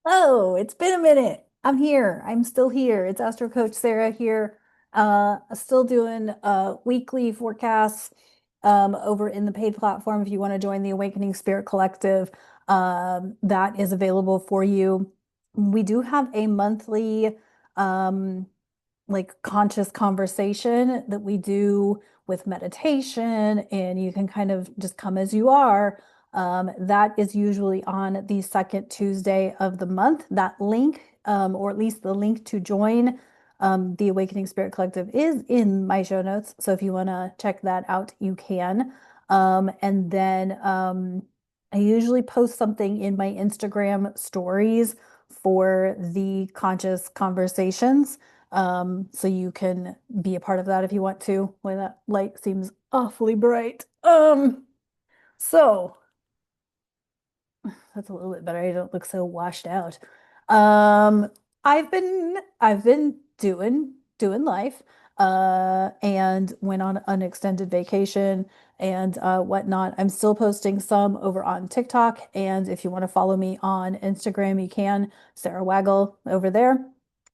Oh, it's been a minute. I'm here. I'm still here. It's Astro Coach Sarah here. Still doing weekly forecasts over in the paid platform. If you want to join the Awakening Spirit Collective, that is available for you. We do have a monthly um, like conscious conversation that we do with meditation, and you can kind of just come as you are. That is usually on the second Tuesday of the month. That link, or at least the link to join the Awakening Spirit Collective, is in my show notes. So if you want to check that out, you can. And then I usually post something in my Instagram stories for the conscious conversations. So you can be a part of that if you want to, when that light seems awfully bright. So that's a little bit better. I don't look so washed out. Um, I've been doing life, and went on an extended vacation and whatnot. I'm still posting some over on TikTok, and if you want to follow me on Instagram, you can, Sarah Waggle over there.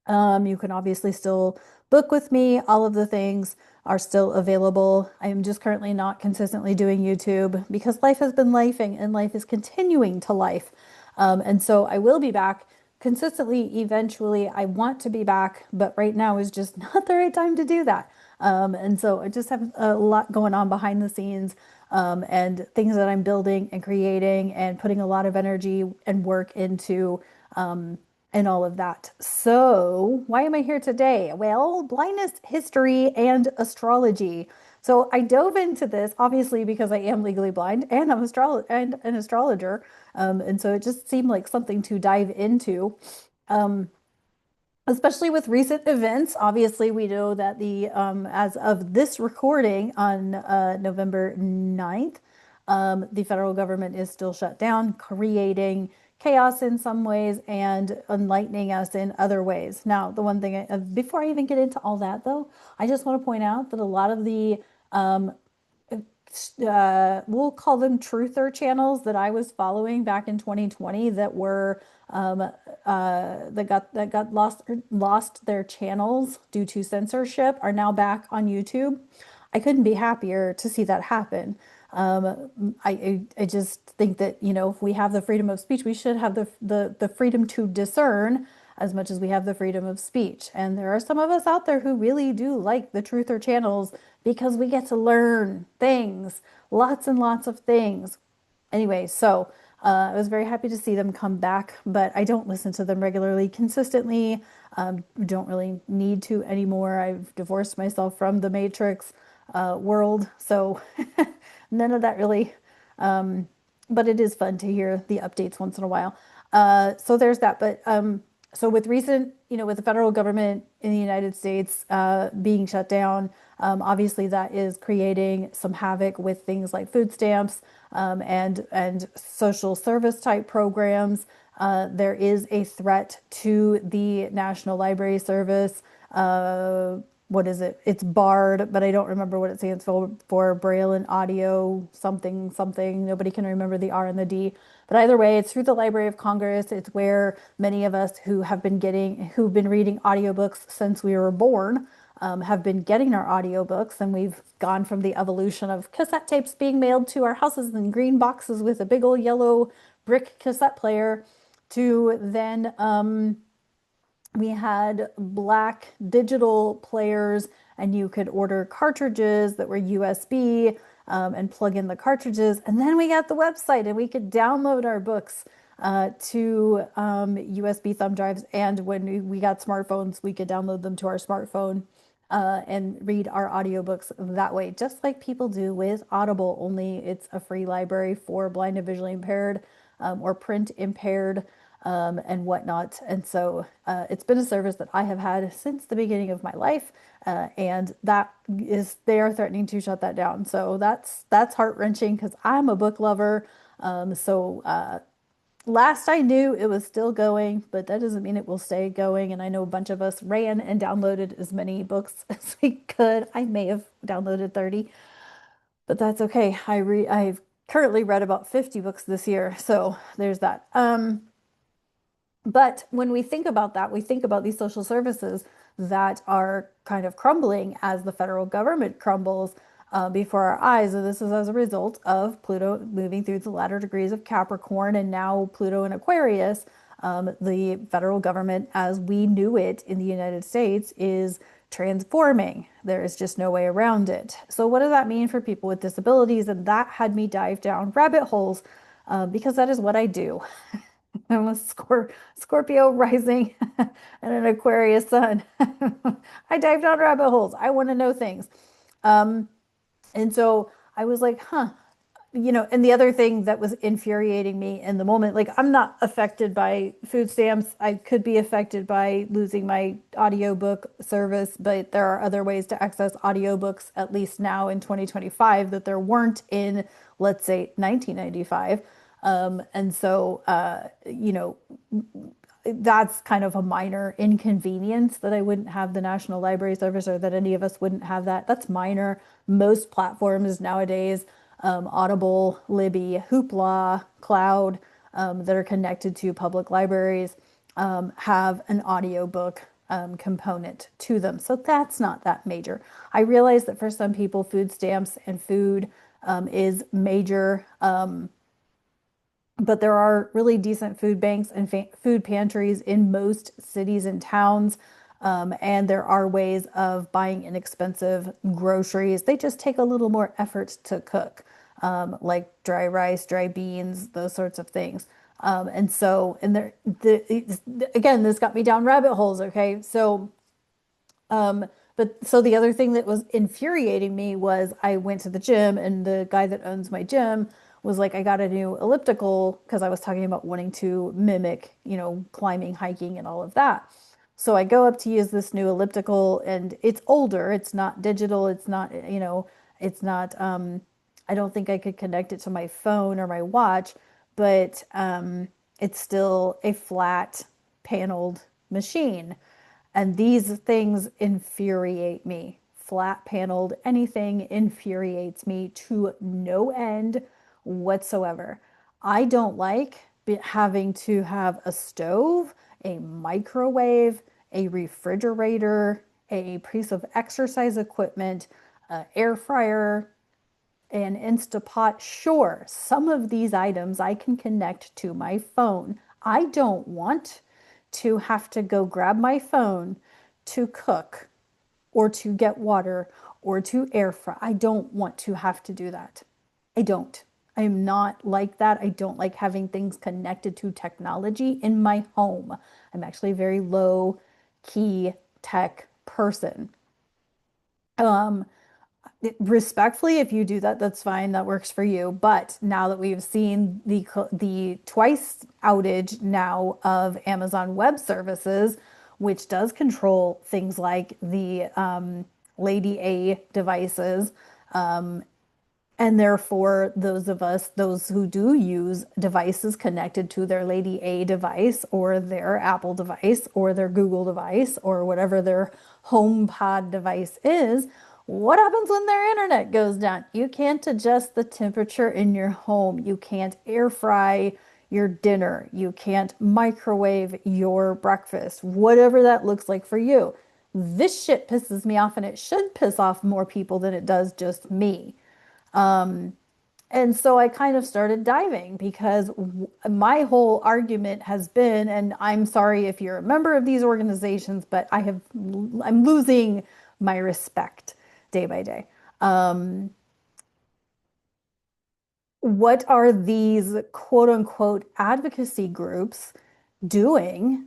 You can obviously still book with me. All of the things are still available. I am just currently not consistently doing YouTube because life has been lifing and life is continuing to life. And so I will be back consistently eventually. I want to be back, but right now is just not the right time to do that. And so I just have a lot going on behind the scenes, and things that I'm building and creating and putting a lot of energy and work into. And all of that. So, why am I here today? Well, blindness, history, and astrology. So, I dove into this obviously because I am legally blind and and an astrologer. And so it just seemed like something to dive into. Um, Especially with recent events. Obviously, we know that as of this recording on November 9th, the federal government is still shut down, creating chaos in some ways and enlightening us in other ways. Now, the one thing, before I even get into all that, though, I just want to point out that a lot of the um, we'll call them truther channels that I was following back in 2020 that were that got lost their channels due to censorship are now back on YouTube. I couldn't be happier to see that happen. I just think that, if we have the freedom of speech, we should have the freedom to discern as much as we have the freedom of speech. And there are some of us out there who really do like the truther channels because we get to learn things, lots and lots of things. Anyway, so I was very happy to see them come back, but I don't listen to them regularly, consistently. Don't really need to anymore. I've divorced myself from the Matrix world, so none of that really. But it is fun to hear the updates once in a while. So there's that. But so with recent, with the federal government in the United States being shut down, obviously that is creating some havoc with things like food stamps, and social service type programs. There is a threat to the National Library Service. What is it? It's BARD, but I don't remember what it stands for Braille and Audio something something. Nobody can remember the R and the D. But either way, it's through the Library of Congress. It's where many of us who've been reading audiobooks since we were born, have been getting our audiobooks, and we've gone from the evolution of cassette tapes being mailed to our houses in green boxes with a big old yellow brick cassette player to then we had black digital players, and you could order cartridges that were USB, and plug in the cartridges. And then we got the website, and we could download our books to USB thumb drives. And when we got smartphones, we could download them to our smartphone and read our audiobooks that way, just like people do with Audible, only it's a free library for blind and visually impaired, or print impaired, and whatnot. And so it's been a service that I have had since the beginning of my life, and they are threatening to shut that down. So that's heart-wrenching because I'm a book lover. So last I knew, it was still going, but that doesn't mean it will stay going. And I know a bunch of us ran and downloaded as many books as we could. I may have downloaded 30, but that's okay. I've currently read about 50 books this year, so there's that. But when we think about that, we think about these social services that are kind of crumbling as the federal government crumbles before our eyes. And this is as a result of Pluto moving through the latter degrees of Capricorn and now Pluto in Aquarius. The federal government, as we knew it in the United States, is transforming. There is just no way around it. So, what does that mean for people with disabilities? And that had me dive down rabbit holes because that is what I do. I'm a Scorpio rising and an Aquarius sun. I dive down rabbit holes. I want to know things. And so I was like, huh, and the other thing that was infuriating me in the moment, like I'm not affected by food stamps. I could be affected by losing my audiobook service, but there are other ways to access audiobooks, at least now in 2025, that there weren't in, let's say, 1995. And so, that's kind of a minor inconvenience that I wouldn't have the National Library Service or that any of us wouldn't have that. That's minor. Most platforms nowadays, Audible, Libby, Hoopla, Cloud, that are connected to public libraries, have an audiobook component to them. So that's not that major. I realize that for some people, food stamps and food is major. But there are really decent food banks and food pantries in most cities and towns. And there are ways of buying inexpensive groceries. They just take a little more effort to cook, like dry rice, dry beans, those sorts of things. And so, and there, again, this got me down rabbit holes. Okay. So, but so the other thing that was infuriating me was I went to the gym and the guy that owns my gym was like, I got a new elliptical because I was talking about wanting to mimic, climbing, hiking, and all of that. So I go up to use this new elliptical and it's older. It's not digital. It's not, it's not, I don't think I could connect it to my phone or my watch, but it's still a flat paneled machine. And these things infuriate me. Flat paneled, anything infuriates me to no end whatsoever. I don't like having to have a stove, a microwave, a refrigerator, a piece of exercise equipment, an air fryer, an Instapot. Sure, some of these items I can connect to my phone. I don't want to have to go grab my phone to cook or to get water or to air fry. I don't want to have to do that. I don't. I am not like that. I don't like having things connected to technology in my home. I'm actually a very low key tech person. Um, Respectfully, if you do that, that's fine. That works for you. But now that we've seen the twice outage now of Amazon Web Services, which does control things like the Lady A devices, and therefore, those of us, those who do use devices connected to their Lady A device or their Apple device or their Google device or whatever their HomePod device is, what happens when their internet goes down? You can't adjust the temperature in your home. You can't air fry your dinner. You can't microwave your breakfast, whatever that looks like for you. This shit pisses me off, and it should piss off more people than it does just me. And so I kind of started diving because my whole argument has been, and I'm sorry if you're a member of these organizations, but I'm losing my respect day by day. What are these quote unquote advocacy groups doing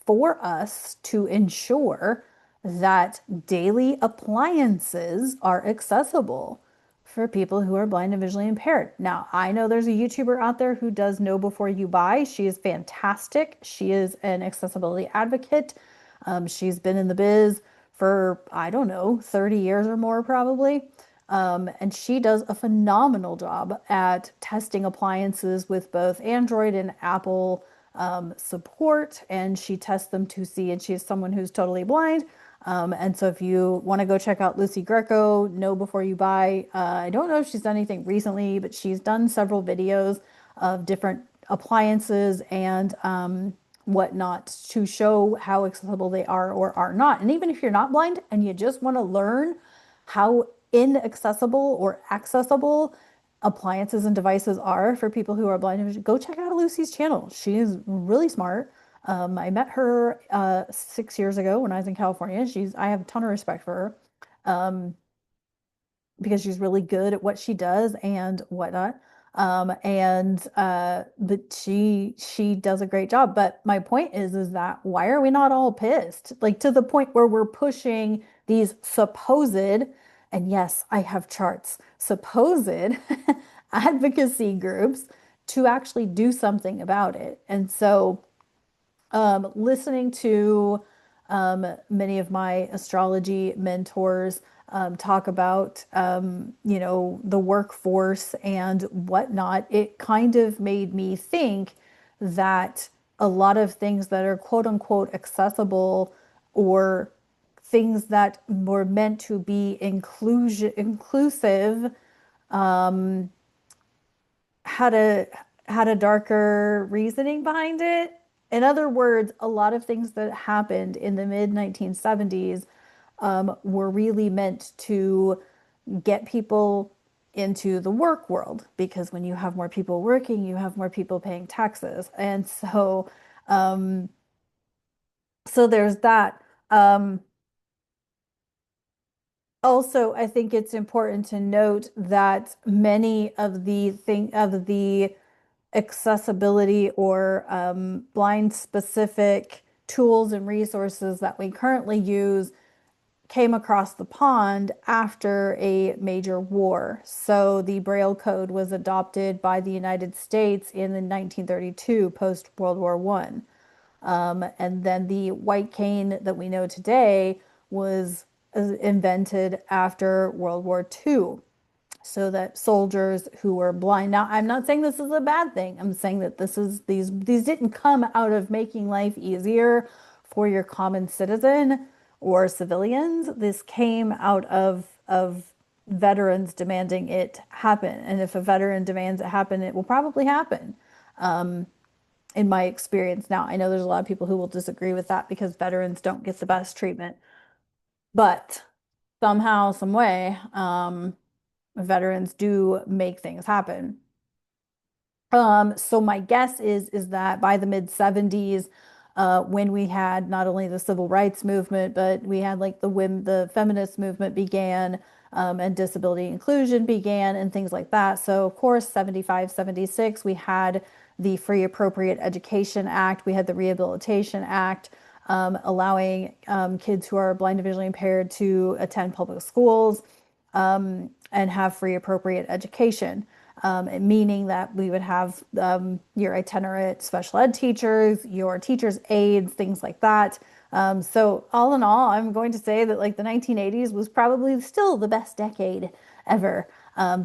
for us to ensure that daily appliances are accessible for people who are blind and visually impaired? Now, I know there's a YouTuber out there who does Know Before You Buy. She is fantastic. She is an accessibility advocate. She's been in the biz for, I don't know, 30 years or more probably. And she does a phenomenal job at testing appliances with both Android and Apple support, and she tests them to see, and she's someone who's totally blind. And so if you want to go check out Lucy Greco, Know Before You Buy, I don't know if she's done anything recently, but she's done several videos of different appliances and whatnot to show how accessible they are or are not. And even if you're not blind and you just want to learn how inaccessible or accessible appliances and devices are for people who are blind, go check out Lucy's channel. She is really smart. I met her 6 years ago when I was in California. I have a ton of respect for her. Because she's really good at what she does and whatnot. But she does a great job. But my point is that why are we not all pissed? Like to the point where we're pushing these supposed, and yes, I have charts, supposed advocacy groups to actually do something about it. And so listening to many of my astrology mentors talk about, the workforce and whatnot, it kind of made me think that a lot of things that are quote unquote accessible or things that were meant to be inclusive had a darker reasoning behind it. In other words, a lot of things that happened in the mid 1970s were really meant to get people into the work world because when you have more people working, you have more people paying taxes. And so there's that. Um, Also, I think it's important to note that many of the accessibility or blind specific tools and resources that we currently use came across the pond after a major war. So the Braille Code was adopted by the United States in the 1932 post World War One. And then the white cane that we know today was invented after World War Two, so that soldiers who were blind. Now, I'm not saying this is a bad thing. I'm saying that these didn't come out of making life easier for your common citizen or civilians. This came out of veterans demanding it happen. And if a veteran demands it happen, it will probably happen. In my experience now, I know there's a lot of people who will disagree with that because veterans don't get the best treatment, but somehow, some way, veterans do make things happen. So my guess is that by the mid 70s, when we had not only the civil rights movement, but we had like the feminist movement began, and disability inclusion began and things like that. So of course, 75, 76, we had the Free Appropriate Education Act, we had the Rehabilitation Act, allowing kids who are blind and visually impaired to attend public schools and have free appropriate education, meaning that we would have your itinerant special ed teachers, your teachers' aides, things like that. So all in all, I'm going to say that like the 1980s was probably still the best decade ever.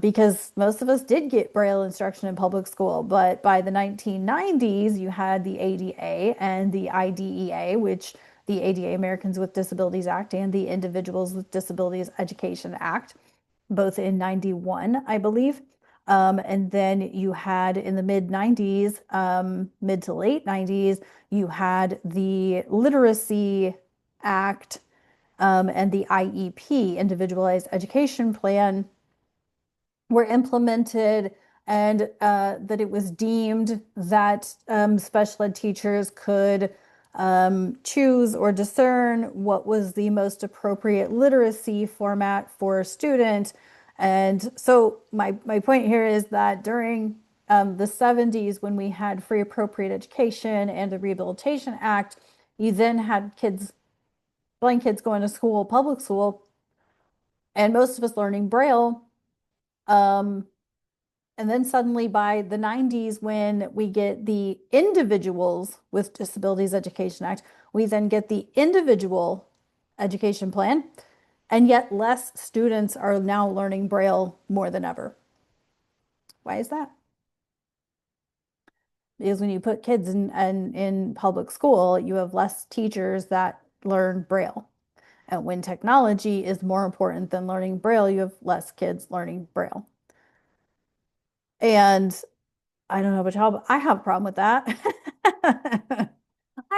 Because most of us did get Braille instruction in public school, but by the 1990s, you had the ADA and the IDEA, which the ADA, Americans with Disabilities Act, and the Individuals with Disabilities Education Act, both in 91, I believe. And then you had in the mid 90s, mid to late 90s, you had the Literacy Act, and the IEP, Individualized Education Plan, were implemented, and that it was deemed that special ed teachers could choose or discern what was the most appropriate literacy format for a student. And so my point here is that during the 70s, when we had free appropriate education and the Rehabilitation Act, you then had blind kids going to school, public school, and most of us learning Braille. Um, and then suddenly by the 90s, when we get the Individuals with Disabilities Education Act, we then get the individual education plan. And yet less students are now learning Braille more than ever. Why is that? Because when you put kids in public school, you have less teachers that learn Braille. And when technology is more important than learning Braille, you have less kids learning Braille. And I don't know about y'all, but I have a problem with that.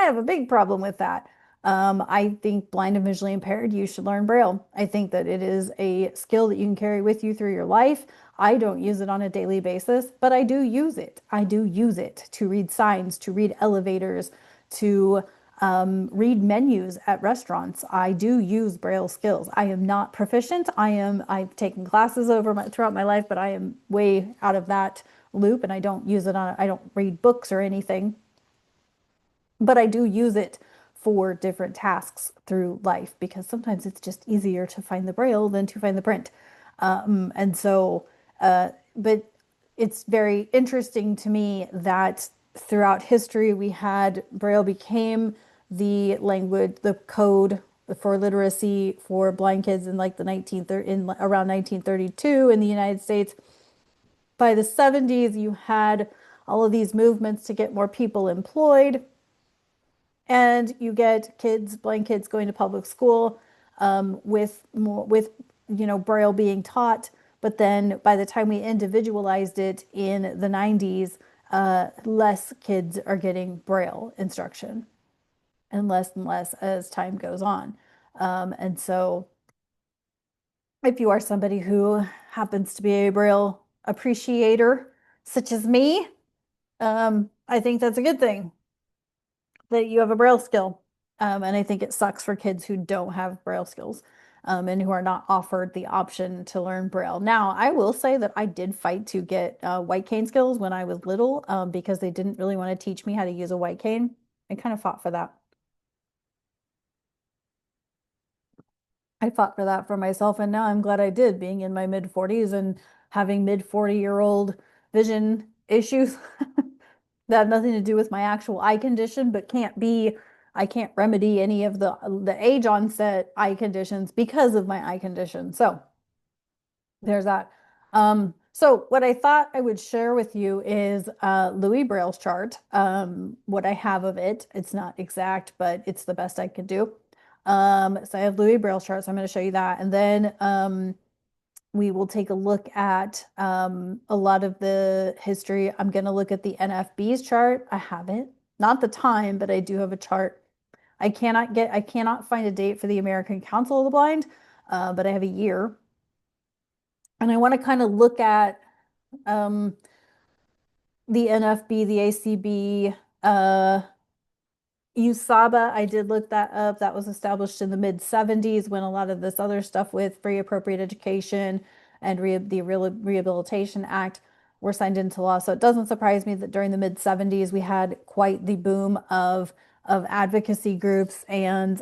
have a big problem with that. I think blind and visually impaired, you should learn Braille. I think that it is a skill that you can carry with you through your life. I don't use it on a daily basis, but I do use it. I do use it to read signs, to read elevators, to read menus at restaurants. I do use Braille skills. I am not proficient. I've taken classes throughout my life, but I am way out of that loop and I don't use it on, I don't read books or anything, but I do use it for different tasks through life because sometimes it's just easier to find the Braille than to find the print. And so, but it's very interesting to me that throughout history we had Braille became the language, the code for literacy for blind kids in like the 1930 in around 1932 in the United States. By the 70s, you had all of these movements to get more people employed, and you get kids, blind kids, going to public school with Braille being taught. But then by the time we individualized it in the 90s, less kids are getting Braille instruction and less as time goes on. And so if you are somebody who happens to be a Braille appreciator, such as me, I think that's a good thing that you have a Braille skill. And I think it sucks for kids who don't have Braille skills, and who are not offered the option to learn Braille. Now, I will say that I did fight to get white cane skills when I was little, because they didn't really want to teach me how to use a white cane. I kind of fought for that. I fought for that for myself, and now I'm glad I did, being in my mid 40s and having mid 40-year-old vision issues that have nothing to do with my actual eye condition, but I can't remedy any of the age onset eye conditions because of my eye condition. So there's that. So what I thought I would share with you is Louis Braille's chart. What I have of it. It's not exact, but it's the best I could do. So I have Louis Braille's chart, so I'm going to show you that. And then we will take a look at a lot of the history. I'm going to look at the NFB's chart. I have it, not the time, but I do have a chart. I cannot find a date for the American Council of the Blind, but I have a year. And I want to kind of look at um, the NFB, the ACB, USABA. I did look that up. That was established in the mid 70s when a lot of this other stuff with free appropriate education and the Rehabilitation Act were signed into law. So it doesn't surprise me that during the mid 70s we had quite the boom of advocacy groups and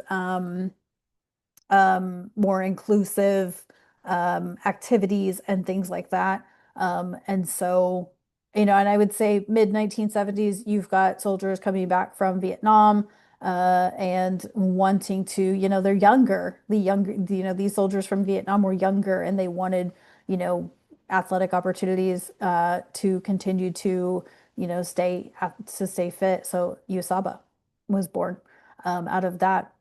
more inclusive activities and things like that. And so, and I would say mid 1970s, you've got soldiers coming back from Vietnam and wanting to, they're younger. These soldiers from Vietnam were younger and they wanted, you know, athletic opportunities to continue to, to stay fit. So USABA was born out of that.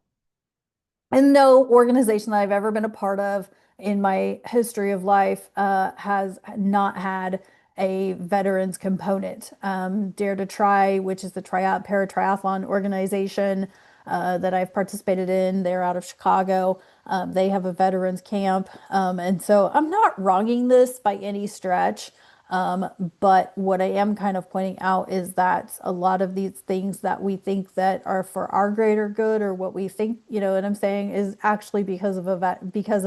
And no organization that I've ever been a part of in my history of life has not had a veterans component. Dare to Try, which is the paratriathlon organization that I've participated in, they're out of Chicago. They have a veterans camp. And so I'm not wronging this by any stretch. But what I am kind of pointing out is that a lot of these things that we think that are for our greater good or what we think, you know what I'm saying, is actually because of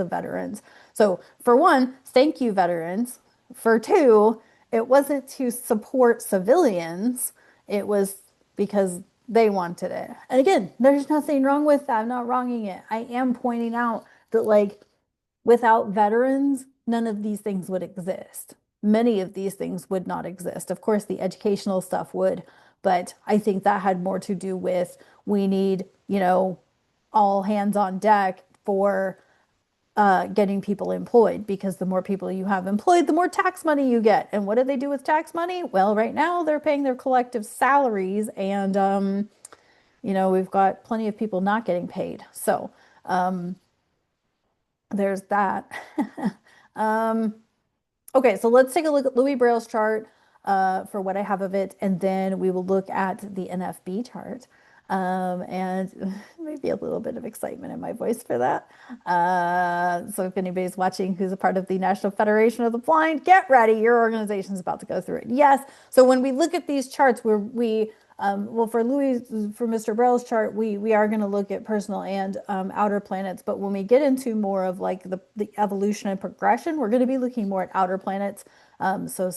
veterans. So for one, thank you, veterans. For two, it wasn't to support civilians, it was because they wanted it. And again, there's nothing wrong with that. I'm not wronging it. I am pointing out that like without veterans, none of these things would exist. Many of these things would not exist. Of course, the educational stuff would, but I think that had more to do with we need, all hands on deck for getting people employed because the more people you have employed, the more tax money you get. And what do they do with tax money? Well, right now they're paying their collective salaries, and we've got plenty of people not getting paid. So there's that. um, Okay, so let's take a look at Louis Braille's chart for what I have of it, and then we will look at the NFB chart. And maybe a little bit of excitement in my voice for that. So if anybody's watching who's a part of the National Federation of the Blind, get ready. Your organization is about to go through it. Yes. So when we look at these charts, well, for Louis, for Mr. Braille's chart, we are going to look at personal and outer planets. But when we get into more of like the evolution and progression, we're going to be looking more at outer planets. So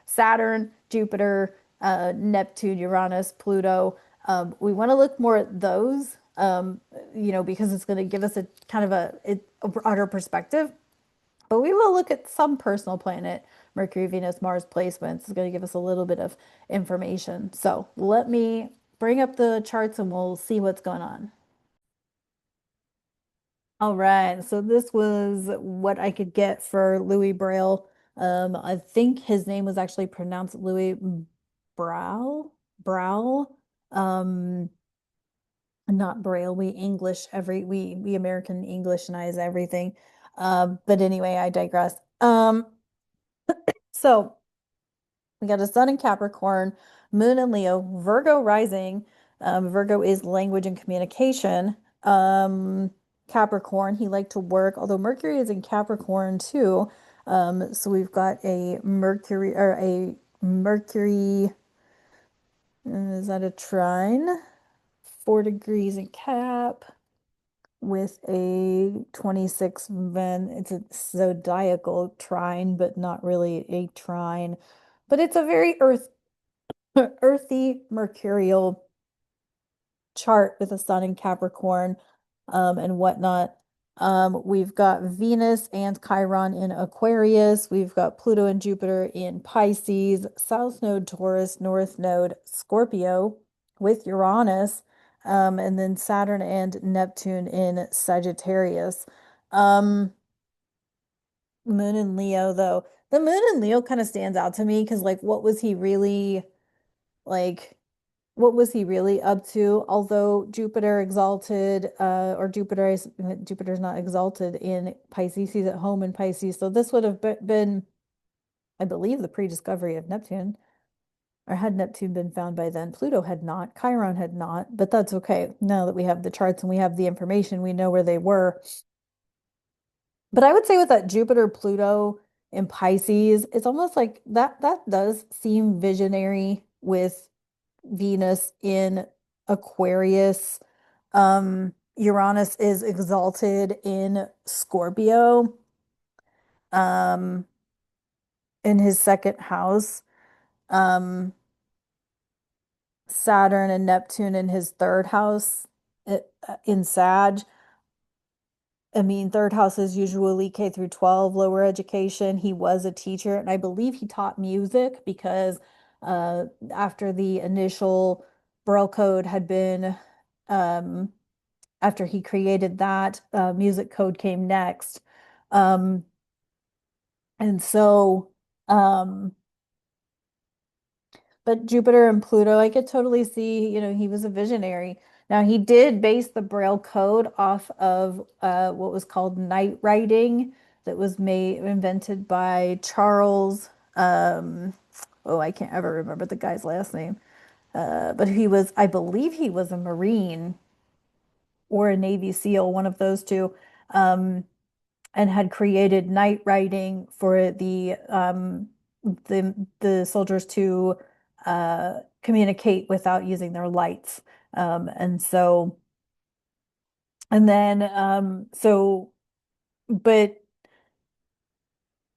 Saturn, Jupiter, Neptune, Uranus, Pluto. We want to look more at those, because it's going to give us a kind of a broader perspective. But we will look at some personal planet, Mercury, Venus, Mars placements. It's going to give us a little bit of information. So let me bring up the charts and we'll see what's going on. All right, so this was what I could get for Louis Braille. I think his name was actually pronounced Louis Brow, Brow. Um, Not Braille. We American Englishinize everything. But anyway, I digress. So we got a sun in Capricorn, moon in Leo, Virgo rising. Virgo is language and communication. Capricorn, he liked to work, although Mercury is in Capricorn too. So we've got a Mercury, is that a trine? 4 degrees in Cap with a 26 Ven. It's a zodiacal trine, but not really a trine. But it's a very earthy, mercurial chart with a sun in Capricorn, and whatnot. We've got Venus and Chiron in Aquarius. We've got Pluto and Jupiter in Pisces, South Node Taurus, North Node Scorpio with Uranus, and then Saturn and Neptune in Sagittarius. Um, Moon in Leo, though. The moon in Leo kind of stands out to me because, like, like? What was he really up to? Although Jupiter exalted, or Jupiter's not exalted in Pisces, he's at home in Pisces. So this would have been, I believe, the pre-discovery of Neptune. Or had Neptune been found by then? Pluto had not, Chiron had not, but that's okay. Now that we have the charts and we have the information, we know where they were. But I would say with that Jupiter, Pluto in Pisces, it's almost like that does seem visionary with Venus in Aquarius. Uranus is exalted in Scorpio, um, in his second house. Um, Saturn and Neptune in his third house, in Sag. I mean, third house is usually K through 12, lower education. He was a teacher, and I believe he taught music because after the initial Braille code had been, um, after he created that, music code came next. Um, and so, um, but Jupiter and Pluto, I could totally see, he was a visionary. Now, he did base the Braille code off of what was called night writing that was invented by Charles. Oh, I can't ever remember the guy's last name. But I believe he was a Marine or a Navy SEAL, one of those two, and had created night writing for the soldiers to communicate without using their lights. And so, and then, but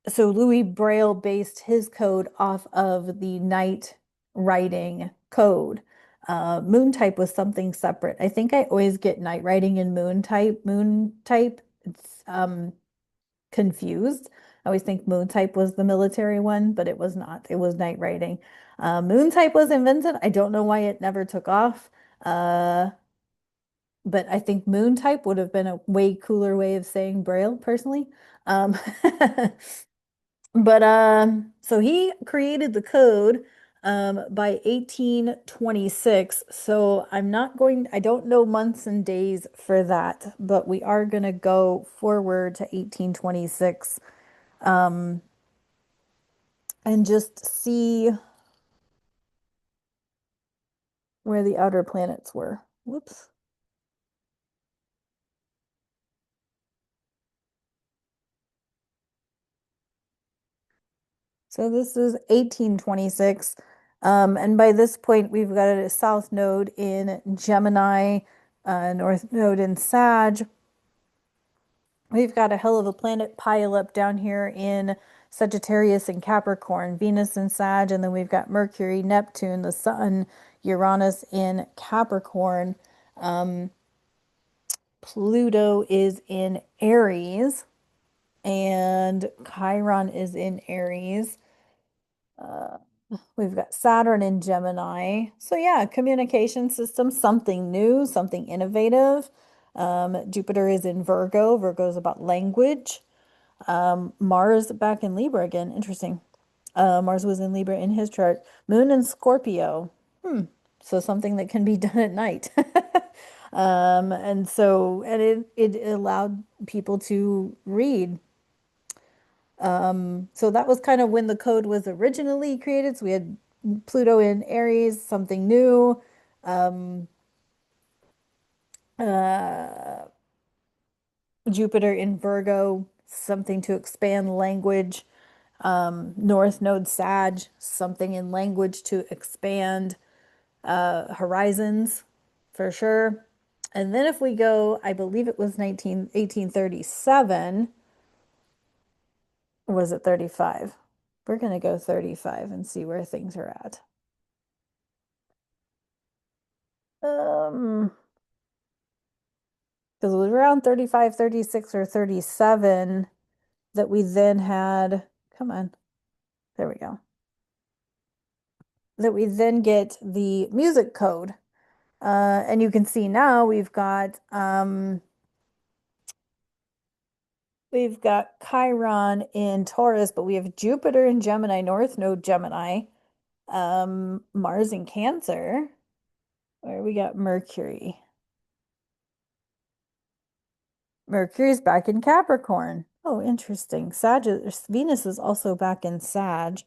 so Louis Braille based his code off of the night writing code. Moon type was something separate. I think I always get night writing and moon type. Moon type, it's confused. I always think moon type was the military one, but it was not. It was night writing. Moon type was invented. I don't know why it never took off. Uh, but I think moon type would have been a way cooler way of saying Braille, personally. Um, but so he created the code by 1826. So I don't know months and days for that, but we are going to go forward to 1826, um, and just see where the outer planets were. Whoops. So this is 1826. And by this point, we've got a south node in Gemini, north node in Sag. We've got a hell of a planet pile up down here in Sagittarius and Capricorn, Venus and Sag, and then we've got Mercury, Neptune, the Sun, Uranus in Capricorn. Um, Pluto is in Aries, and Chiron is in Aries. Uh, we've got Saturn in Gemini. So yeah, communication system, something new, something innovative. Jupiter is in Virgo. Virgo is about language. Mars back in Libra again. Interesting. Mars was in Libra in his chart. Moon in Scorpio. So something that can be done at night. And it allowed people to read. So that was kind of when the code was originally created. So we had Pluto in Aries, something new. Um, uh, Jupiter in Virgo, something to expand language. North Node Sag, something in language to expand horizons for sure. And then if we go, I believe it was 1837, or was it 35? We're going to go 35 and see where things are at. Because it was around 35, 36, or 37 that we then had, come on, there we go, that we then get the music code. And you can see now we've got Chiron in Taurus, but we have Jupiter in Gemini, North Node Gemini, Mars in Cancer, where we got Mercury. Mercury's back in Capricorn. Oh, interesting. Venus is also back in Sag.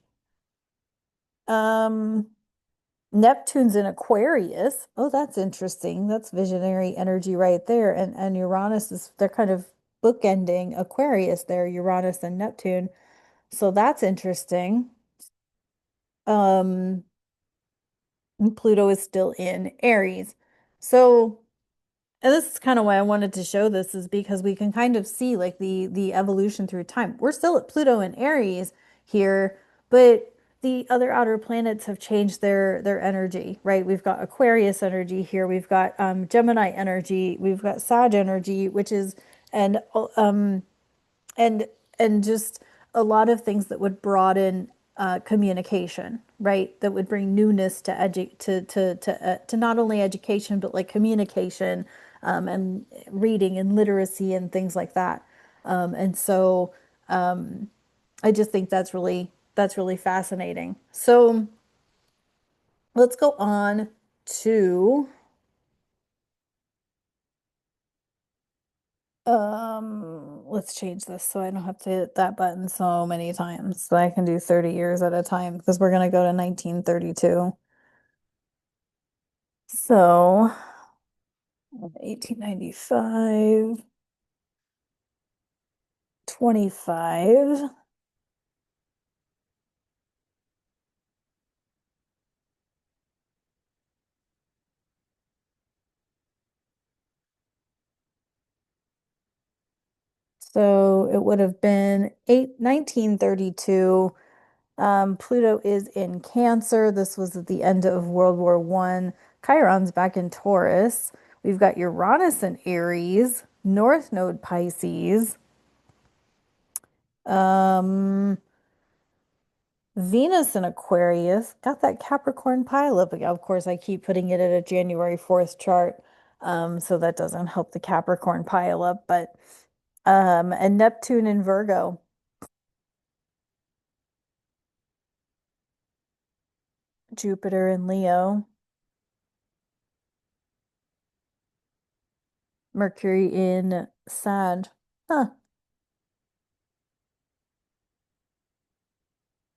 Um, Neptune's in Aquarius. Oh, that's interesting. That's visionary energy right there. And Uranus is they're kind of bookending Aquarius there, Uranus and Neptune. So that's interesting. Um, and Pluto is still in Aries. So, and this is kind of why I wanted to show this is because we can kind of see like the evolution through time. We're still at Pluto and Aries here, but the other outer planets have changed their energy, right? We've got Aquarius energy here, we've got Gemini energy, we've got Sag energy, which is and and and just a lot of things that would broaden communication, right? That would bring newness to to not only education but like communication and reading and literacy and things like that. And so I just think that's really fascinating. So let's go on to let's change this so I don't have to hit that button so many times. So I can do 30 years at a time because we're gonna go to 1932. So 1895, 25. So it would have been 1932. Pluto is in Cancer. This was at the end of World War One. Chiron's back in Taurus. We've got Uranus in Aries, North Node Pisces, um, Venus in Aquarius. Got that Capricorn pileup. Of course, I keep putting it at a January 4th chart, so that doesn't help the Capricorn pileup. But and Neptune in Virgo, Jupiter in Leo, Mercury in Sag. Huh.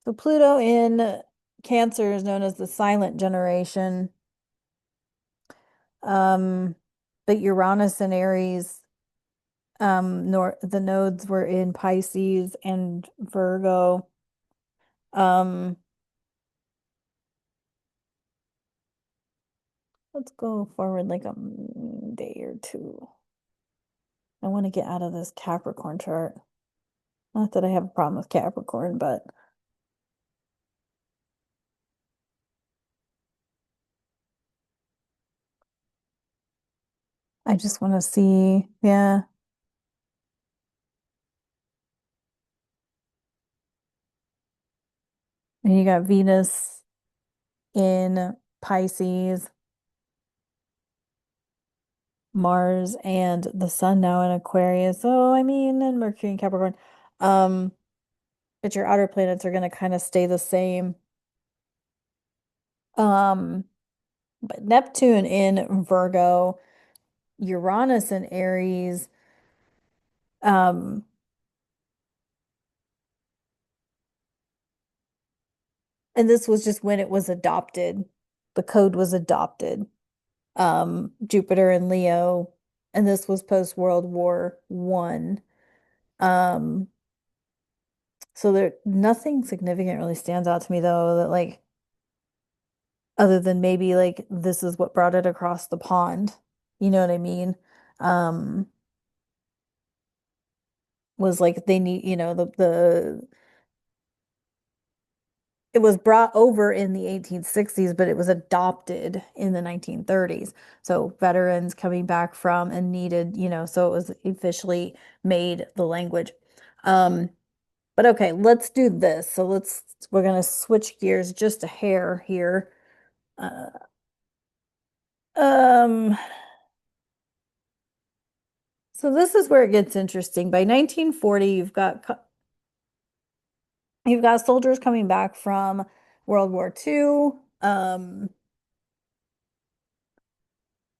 So Pluto in Cancer is known as the silent generation. Um, but Uranus and Aries, nor the nodes were in Pisces and Virgo. Um, let's go forward like a day or two. I want to get out of this Capricorn chart. Not that I have a problem with Capricorn, but I just want to see, yeah. And you got Venus in Pisces, Mars, and the Sun now in Aquarius. So, I mean, and Mercury in Capricorn. Um, but your outer planets are going to kind of stay the same. Um, but Neptune in Virgo, Uranus in Aries, um, and this was just when it was adopted. The code was adopted. Jupiter in Leo, and this was post World War One. Um, so there nothing significant really stands out to me though that like other than maybe like this is what brought it across the pond. You know what I mean? Um, was like they need, the it was brought over in the 1860s, but it was adopted in the 1930s. So veterans coming back from and needed, so it was officially made the language. Um, but okay, let's do this. So we're gonna switch gears just a hair here. Uh, um, so this is where it gets interesting. By 1940, you've got soldiers coming back from World War II. Come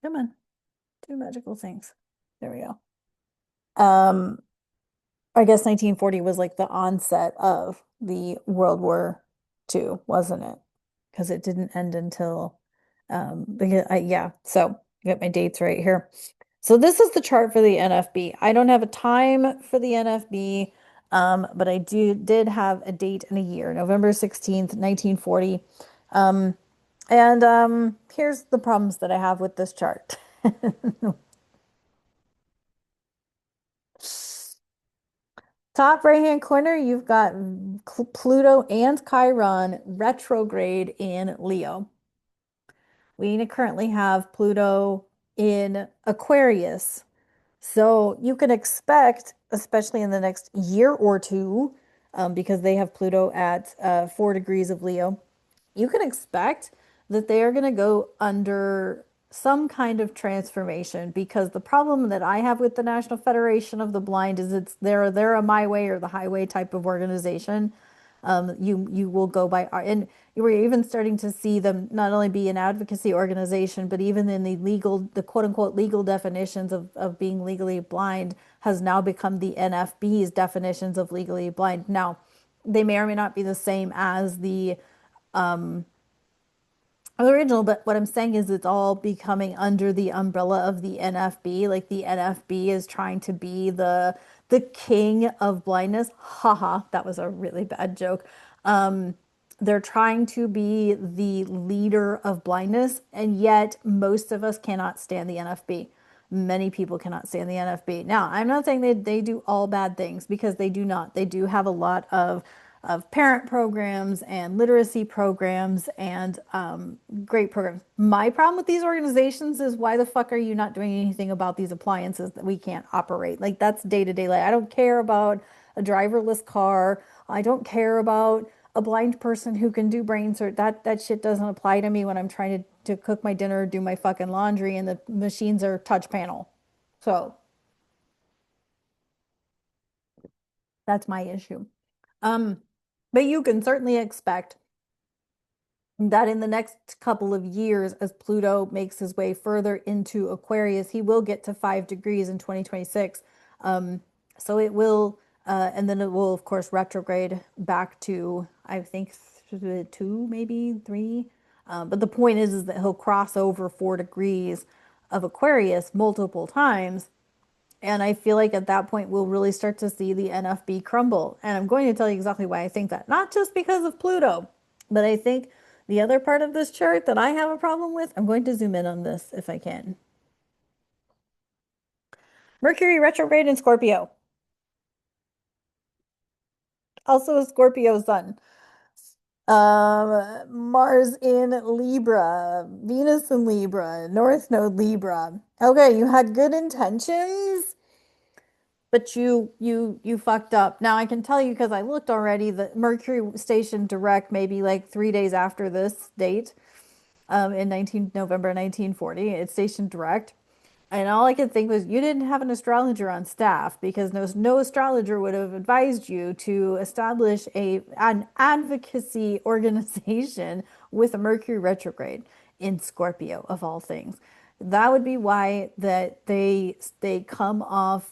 on, do magical things. There we go. Um, I guess 1940 was like the onset of the World War II, wasn't it? Because it didn't end until yeah, so I got my dates right here. So this is the chart for the NFB. I don't have a time for the NFB, but I did have a date and a year, November 16th, 1940. Um, and here's the problems that I have with this chart. Top right-hand corner, you've got Pluto and Chiron retrograde in Leo. We currently have Pluto in Aquarius. So you can expect, especially in the next year or two, because they have Pluto at 4 degrees of Leo, you can expect that they are going to go under some kind of transformation because the problem that I have with the National Federation of the Blind is they're a my way or the highway type of organization. You will go by and we're even starting to see them not only be an advocacy organization, but even in the quote unquote legal definitions of being legally blind has now become the NFB's definitions of legally blind. Now, they may or may not be the same as the original, but what I'm saying is it's all becoming under the umbrella of the NFB. Like the NFB is trying to be the king of blindness. Haha, that was a really bad joke. They're trying to be the leader of blindness, and yet most of us cannot stand the NFB. Many people cannot stand the NFB. Now, I'm not saying they do all bad things because they do not. They do have a lot of parent programs and literacy programs and great programs. My problem with these organizations is why the fuck are you not doing anything about these appliances that we can't operate? Like that's day to day life. I don't care about a driverless car. I don't care about a blind person who can do brain surgery. That shit doesn't apply to me when I'm trying to cook my dinner, do my fucking laundry, and the machines are touch panel. So that's my issue. Um, but you can certainly expect that in the next couple of years, as Pluto makes his way further into Aquarius, he will get to 5 degrees in 2026. Um, so it will, and then it will, of course, retrograde back to, I think, two, maybe three. But the point is that he'll cross over 4 degrees. of Aquarius multiple times. And I feel like at that point, we'll really start to see the NFB crumble. And I'm going to tell you exactly why I think that. Not just because of Pluto, but I think the other part of this chart that I have a problem with, I'm going to zoom in on this if I can. Mercury retrograde in Scorpio, also a Scorpio sun. Mars in Libra, Venus in Libra, North Node Libra. Okay, you had good intentions, but you fucked up. Now I can tell you because I looked already that Mercury stationed direct maybe like 3 days after this date, in 19 November 1940. It's stationed direct. And all I could think was you didn't have an astrologer on staff because no astrologer would have advised you to establish an advocacy organization with a Mercury retrograde in Scorpio of all things. That would be why that they come off.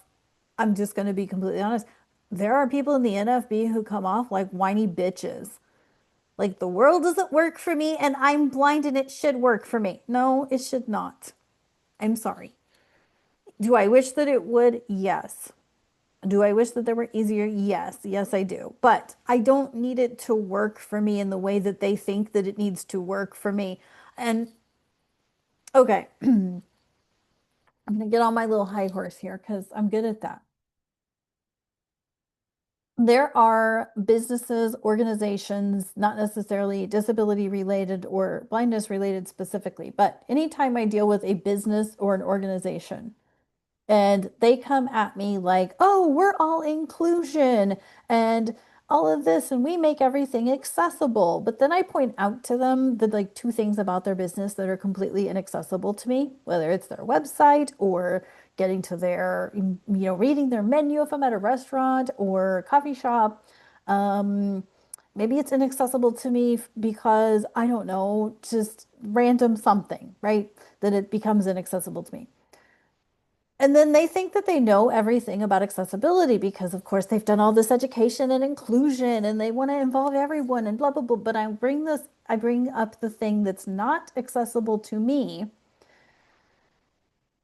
I'm just going to be completely honest. There are people in the NFB who come off like whiny bitches. Like the world doesn't work for me and I'm blind and it should work for me. No, it should not. I'm sorry. Do I wish that it would? Yes. Do I wish that there were easier? Yes. Yes, I do. But I don't need it to work for me in the way that they think that it needs to work for me. And okay, I'm going to get on my little high horse here because I'm good at that. There are businesses, organizations, not necessarily disability related or blindness related specifically, but anytime I deal with a business or an organization, and they come at me like, oh, we're all inclusion and all of this, and we make everything accessible. But then I point out to them the like two things about their business that are completely inaccessible to me, whether it's their website or getting to their, reading their menu if I'm at a restaurant or coffee shop. Um, Maybe it's inaccessible to me because I don't know, just random something, right? That it becomes inaccessible to me. And then they think that they know everything about accessibility because, of course, they've done all this education and inclusion and they want to involve everyone and blah, blah, blah. But I bring up the thing that's not accessible to me,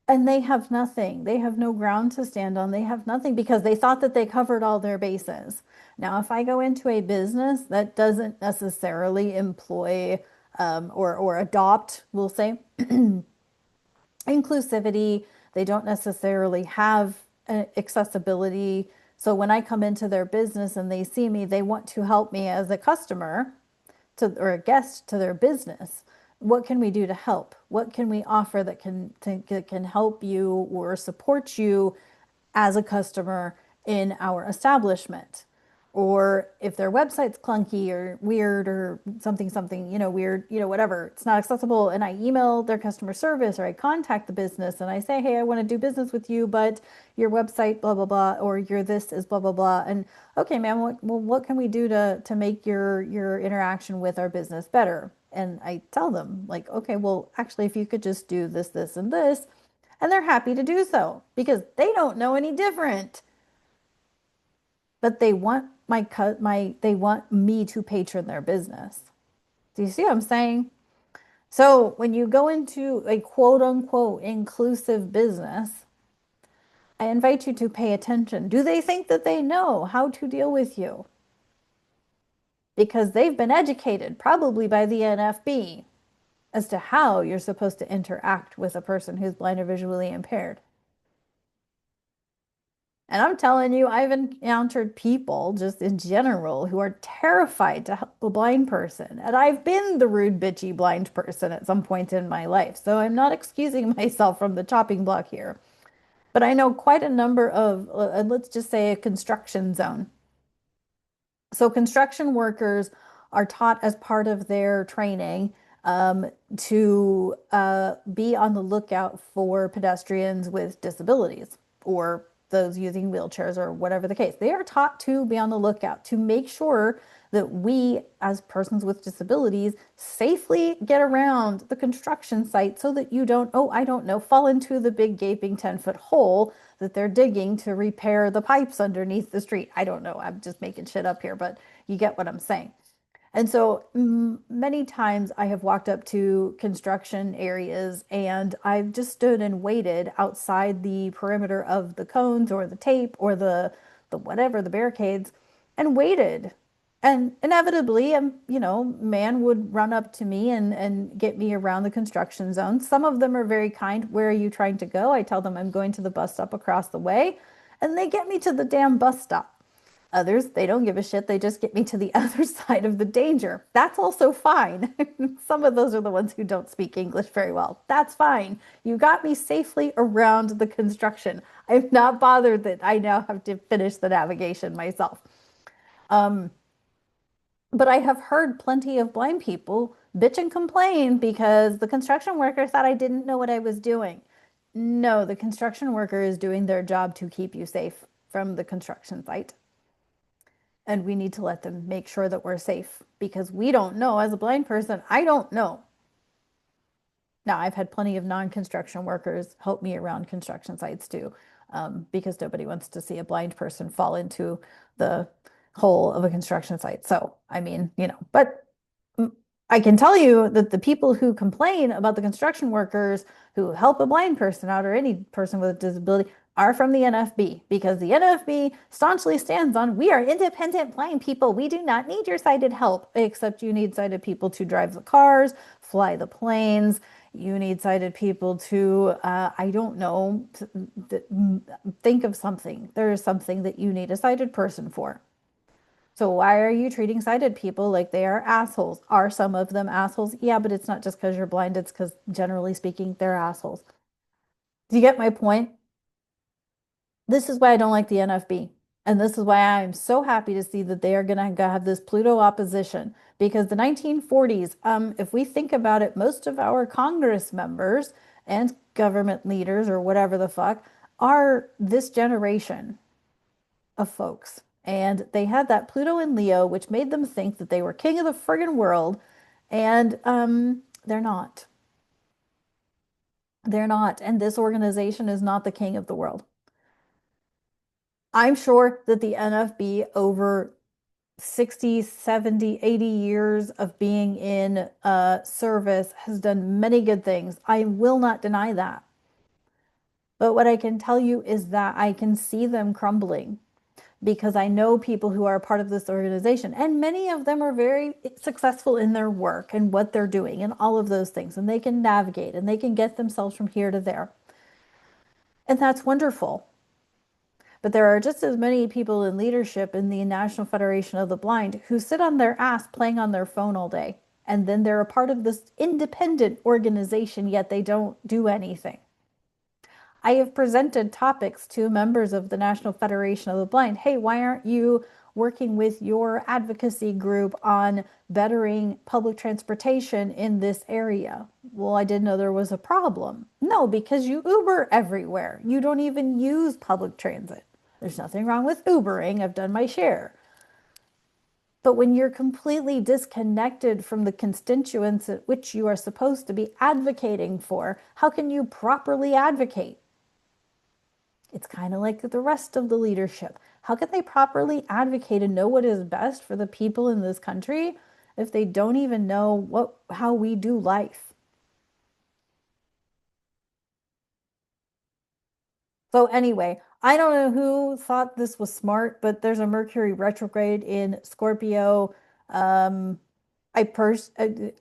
and they have nothing. They have no ground to stand on. They have nothing because they thought that they covered all their bases. Now, if I go into a business that doesn't necessarily employ or adopt, we'll say, inclusivity. They don't necessarily have accessibility. So when I come into their business and they see me, they want to help me as a customer or a guest to their business. What can we do to help? What can we offer that can help you or support you as a customer in our establishment? Or if their website's clunky or weird or something, weird, whatever, it's not accessible. And I email their customer service or I contact the business and I say, hey, I want to do business with you, but your website, blah, blah, blah, or your this is blah, blah, blah. And okay, ma'am, what can we do to make your interaction with our business better? And I tell them, like, okay, well, actually, if you could just do this, this, and this, and they're happy to do so because they don't know any different. But they want they want me to patron their business. Do you see what I'm saying? So when you go into a quote unquote inclusive business, I invite you to pay attention. Do they think that they know how to deal with you? Because they've been educated, probably by the NFB, as to how you're supposed to interact with a person who's blind or visually impaired. And I'm telling you, I've encountered people just in general who are terrified to help a blind person. And I've been the rude, bitchy blind person at some point in my life. So I'm not excusing myself from the chopping block here. But I know quite a number of, let's just say, a construction zone. So construction workers are taught as part of their training to be on the lookout for pedestrians with disabilities or those using wheelchairs or whatever the case. They are taught to be on the lookout to make sure that we, as persons with disabilities, safely get around the construction site so that you don't, oh, I don't know, fall into the big gaping 10-foot hole that they're digging to repair the pipes underneath the street. I don't know. I'm just making shit up here, but you get what I'm saying. And so many times I have walked up to construction areas and I've just stood and waited outside the perimeter of the cones or the tape or the whatever, the barricades, and waited. And inevitably, man would run up to me and get me around the construction zone. Some of them are very kind. Where are you trying to go? I tell them I'm going to the bus stop across the way, and they get me to the damn bus stop. Others, they don't give a shit. They just get me to the other side of the danger. That's also fine. Some of those are the ones who don't speak English very well. That's fine. You got me safely around the construction. I'm not bothered that I now have to finish the navigation myself. But I have heard plenty of blind people bitch and complain because the construction worker thought I didn't know what I was doing. No, the construction worker is doing their job to keep you safe from the construction site. And we need to let them make sure that we're safe because we don't know. As a blind person, I don't know. Now, I've had plenty of non-construction workers help me around construction sites too, because nobody wants to see a blind person fall into the hole of a construction site. So, I mean, but mm, I can tell you that the people who complain about the construction workers who help a blind person out or any person with a disability are from the NFB because the NFB staunchly stands on we are independent blind people. We do not need your sighted help, except you need sighted people to drive the cars, fly the planes. You need sighted people to, I don't know, think of something. There is something that you need a sighted person for. So why are you treating sighted people like they are assholes? Are some of them assholes? Yeah, but it's not just because you're blind, it's because generally speaking, they're assholes. Do you get my point? This is why I don't like the NFB. And this is why I'm so happy to see that they are going to have this Pluto opposition. Because the 1940s, if we think about it, most of our Congress members and government leaders or whatever the fuck are this generation of folks. And they had that Pluto in Leo, which made them think that they were king of the friggin' world. And they're not. They're not. And this organization is not the king of the world. I'm sure that the NFB over 60, 70, 80 years of being in service has done many good things. I will not deny that. But what I can tell you is that I can see them crumbling because I know people who are part of this organization, and many of them are very successful in their work and what they're doing and all of those things, and they can navigate and they can get themselves from here to there. And that's wonderful. But there are just as many people in leadership in the National Federation of the Blind who sit on their ass playing on their phone all day. And then they're a part of this independent organization, yet they don't do anything. I have presented topics to members of the National Federation of the Blind. Hey, why aren't you working with your advocacy group on bettering public transportation in this area? Well, I didn't know there was a problem. No, because you Uber everywhere. You don't even use public transit. There's nothing wrong with Ubering. I've done my share. But when you're completely disconnected from the constituents at which you are supposed to be advocating for, how can you properly advocate? It's kind of like the rest of the leadership. How can they properly advocate and know what is best for the people in this country if they don't even know how we do life? So anyway, I don't know who thought this was smart, but there's a Mercury retrograde in Scorpio. Um, and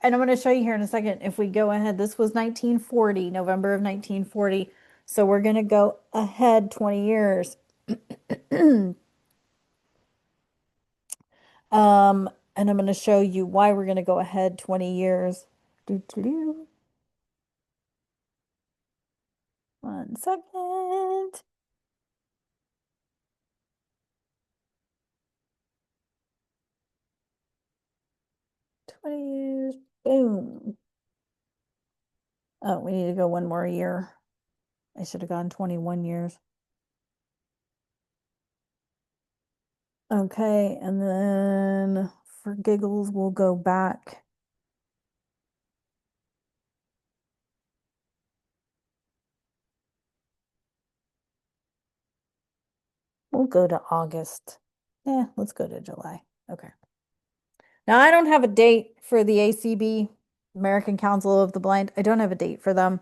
I'm going to show you here in a second if we go ahead. This was 1940, November of 1940. So we're going to go ahead 20 years. And I'm going to show you why we're going to go ahead 20 years. Doo-doo-doo. One second. 20 years. Boom. Oh, we need to go one more year. I should have gone 21 years. Okay, and then for giggles, we'll go back. We'll go to August. Yeah, let's go to July. Okay. Now, I don't have a date for the ACB, American Council of the Blind. I don't have a date for them.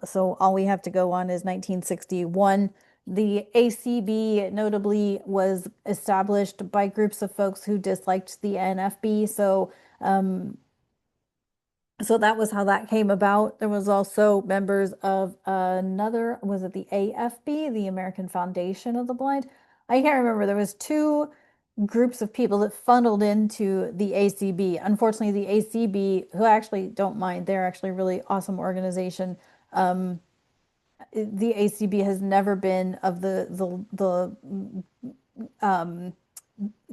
So all we have to go on is 1961. The ACB notably was established by groups of folks who disliked the NFB. So that was how that came about. There was also members of another, was it the AFB, the American Foundation of the Blind? I can't remember. There was two groups of people that funneled into the ACB. Unfortunately, the ACB, who I actually don't mind, they're actually a really awesome organization. Um, the ACB has never been of the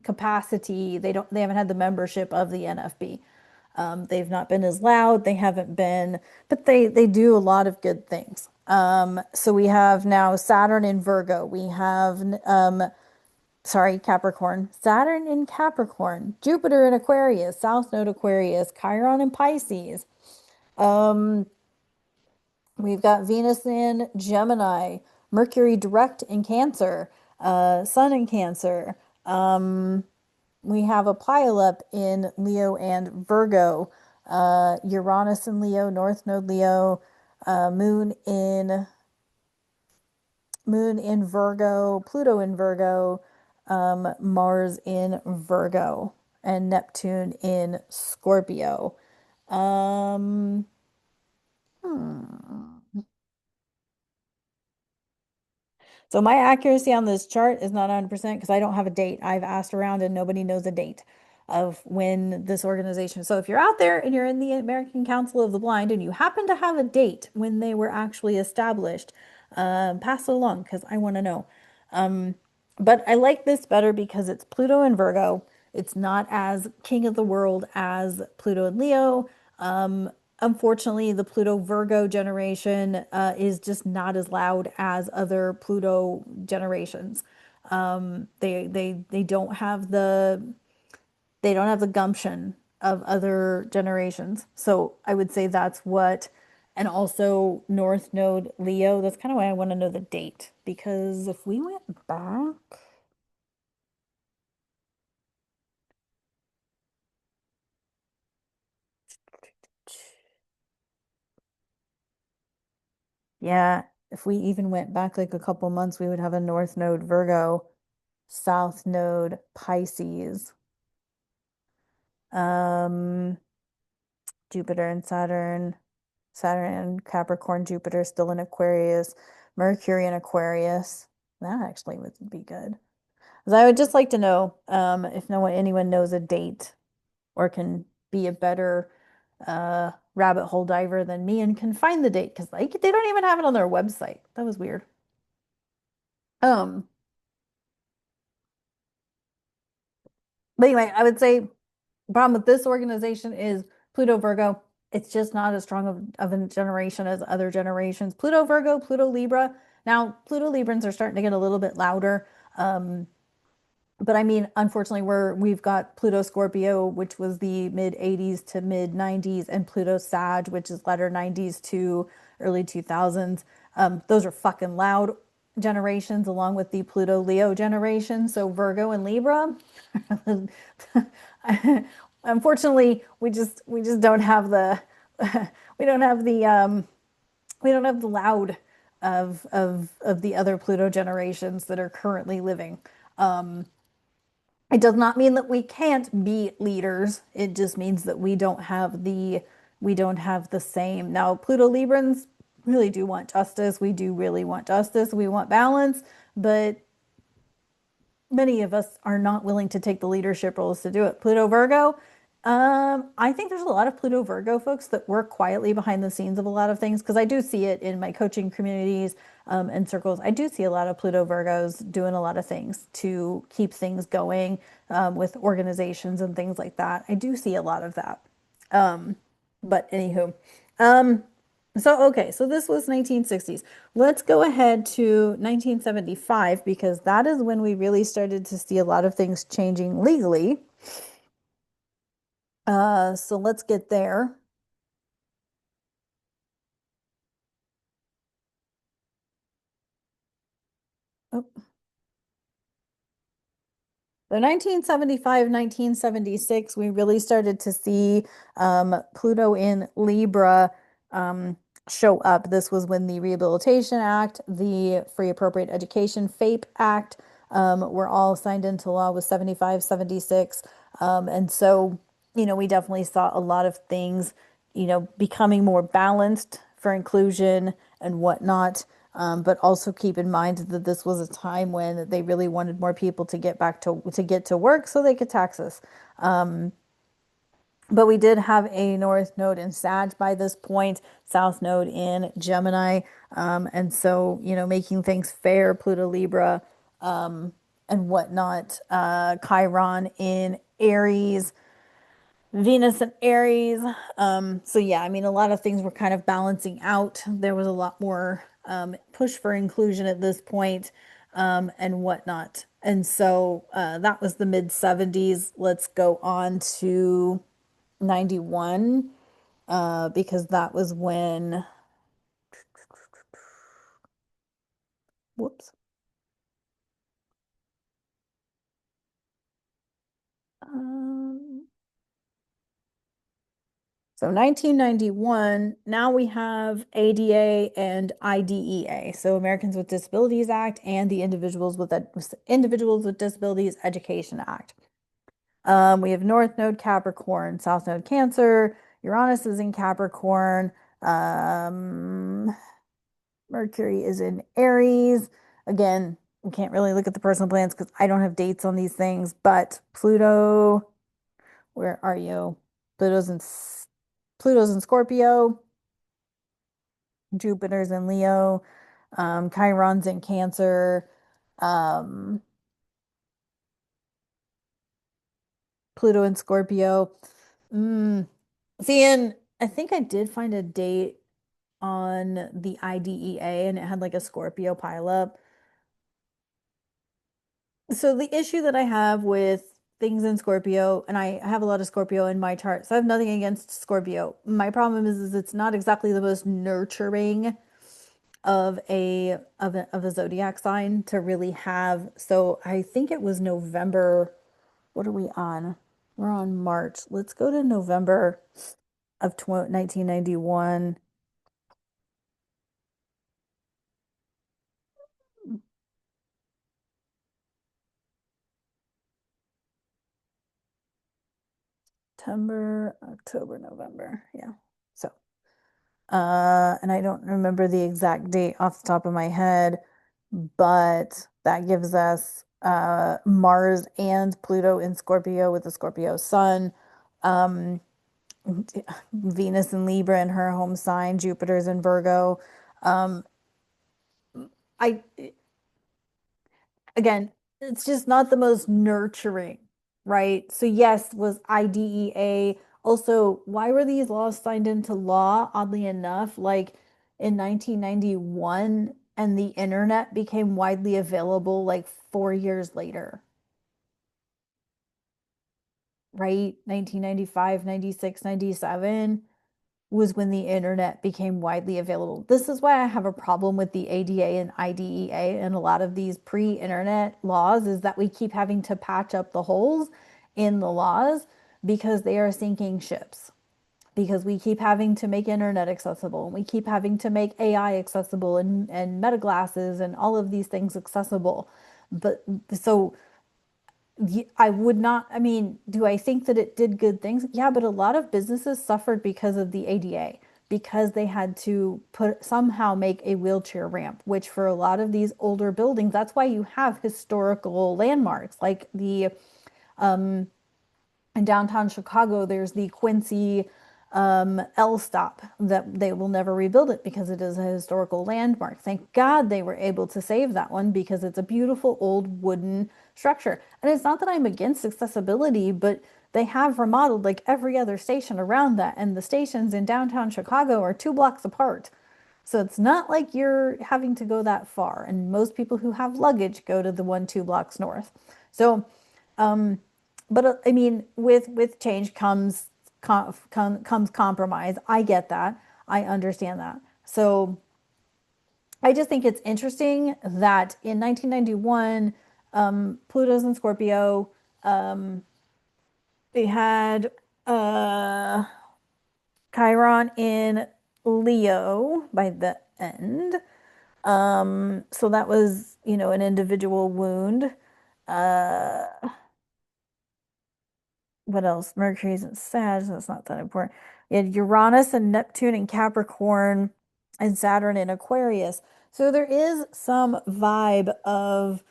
capacity. They haven't had the membership of the NFB. They've not been as loud. They haven't been, but they do a lot of good things. So we have now Saturn in Virgo. We have sorry, Capricorn. Saturn in Capricorn, Jupiter in Aquarius, South Node Aquarius, Chiron in Pisces. Um, we've got Venus in Gemini, Mercury direct in Cancer, Sun in Cancer. We have a pileup in Leo and Virgo, Uranus in Leo, North Node Leo, uh, Moon in Moon in Virgo, Pluto in Virgo, Mars in Virgo, and Neptune in Scorpio. Um, hmm. So my accuracy on this chart is not 100% because I don't have a date. I've asked around and nobody knows a date of when this organization. So if you're out there and you're in the American Council of the Blind and you happen to have a date when they were actually established, pass it along because I want to know. Um, but I like this better because it's Pluto and Virgo. It's not as king of the world as Pluto and Leo. Unfortunately, the Pluto Virgo generation is just not as loud as other Pluto generations. They don't have the gumption of other generations. So I would say that's what, and also North Node Leo. That's kind of why I want to know the date because if we went back, yeah, if we even went back like a couple months, we would have a North Node Virgo, South Node Pisces, um, Jupiter and Saturn, Saturn and Capricorn, Jupiter still in Aquarius, Mercury in Aquarius. That actually would be good. 'Cause I would just like to know if anyone knows a date or can be a better rabbit hole diver than me and can find the date because like they don't even have it on their website. That was weird. Um, but anyway, I would say the problem with this organization is Pluto Virgo. It's just not as strong of a generation as other generations. Pluto Virgo, Pluto Libra. Now, Pluto Librans are starting to get a little bit louder. Um, but I mean, unfortunately, we've got Pluto Scorpio, which was the mid 80s to mid 90s, and Pluto Sag, which is latter 90s to early 2000s. Those are fucking loud generations, along with the Pluto Leo generation. So Virgo and Libra. Unfortunately, we just don't have the we don't have the we don't have the loud of the other Pluto generations that are currently living. It does not mean that we can't be leaders. It just means that we don't have the same. Now, Pluto Librans really do want justice. We do really want justice. We want balance, but many of us are not willing to take the leadership roles to do it. Pluto Virgo, I think there's a lot of Pluto Virgo folks that work quietly behind the scenes of a lot of things because I do see it in my coaching communities and circles. I do see a lot of Pluto Virgos doing a lot of things to keep things going with organizations and things like that. I do see a lot of that. Um, but anywho, um, so this was 1960s. Let's go ahead to 1975 because that is when we really started to see a lot of things changing legally. So let's get there. Oh, So 1975, 1976, we really started to see Pluto in Libra um, show up. This was when the Rehabilitation Act, the Free Appropriate Education, FAPE Act, were all signed into law with 75, 76. And so, we definitely saw a lot of things, becoming more balanced for inclusion and whatnot. But also keep in mind that this was a time when they really wanted more people to get back to get to work so they could tax us. But we did have a North Node in Sag by this point, South Node in Gemini, and so making things fair, Pluto Libra, and whatnot. Chiron in Aries, Venus and Aries. So yeah, I mean, a lot of things were kind of balancing out. There was a lot more push for inclusion at this point, and whatnot. And so that was the mid 70s. Let's go on to 91, because that was when, whoops. Um, So 1991, now we have ADA and IDEA, so Americans with Disabilities Act and the Individuals with Disabilities Education Act. We have North Node Capricorn, South Node Cancer, Uranus is in Capricorn, um, Mercury is in Aries. Again, we can't really look at the personal plans because I don't have dates on these things, but Pluto, where are you? Pluto's in Pluto's in Scorpio, Jupiter's in Leo, Chiron's in Cancer, um, Pluto in Scorpio. Mm. See, and I think I did find a date on the IDEA and it had like a Scorpio pileup. So the issue that I have with things in Scorpio, and I have a lot of Scorpio in my chart, so I have nothing against Scorpio. My problem is it's not exactly the most nurturing of a zodiac sign to really have. So I think it was November. What are we on? We're on March. Let's go to November of 1991. September, October, November. Yeah. So, and I don't remember the exact date off the top of my head, but that gives us Mars and Pluto in Scorpio with the Scorpio sun. Um, Venus in Libra in her home sign, Jupiter's in Virgo. Um, I Again, it's just not the most nurturing, right? So yes, was IDEA also, why were these laws signed into law, oddly enough, like in 1991 and the internet became widely available like 4 years later, right? 1995, 96, 97 was when the internet became widely available. This is why I have a problem with the ADA and IDEA and a lot of these pre-internet laws is that we keep having to patch up the holes in the laws because they are sinking ships. Because we keep having to make internet accessible and we keep having to make AI accessible and meta glasses and all of these things accessible. But so I would not, I mean, do I think that it did good things? Yeah, but a lot of businesses suffered because of the ADA, because they had to somehow make a wheelchair ramp, which for a lot of these older buildings, that's why you have historical landmarks like the in downtown Chicago, there's the Quincy L stop that they will never rebuild it because it is a historical landmark. Thank God they were able to save that one because it's a beautiful old wooden structure. And it's not that I'm against accessibility, but they have remodeled like every other station around that. And the stations in downtown Chicago are 2 blocks apart. So it's not like you're having to go that far. And most people who have luggage go to the one, 2 blocks north. So but I mean, with change comes compromise. I get that. I understand that. So I just think it's interesting that in 1991, Pluto's in Scorpio. They had uh Chiron in Leo by the end. So that was, an individual wound. Uh, what else? Mercury's in Sag, so that's not that important. You had Uranus and Neptune in Capricorn and Saturn in Aquarius. So there is some vibe of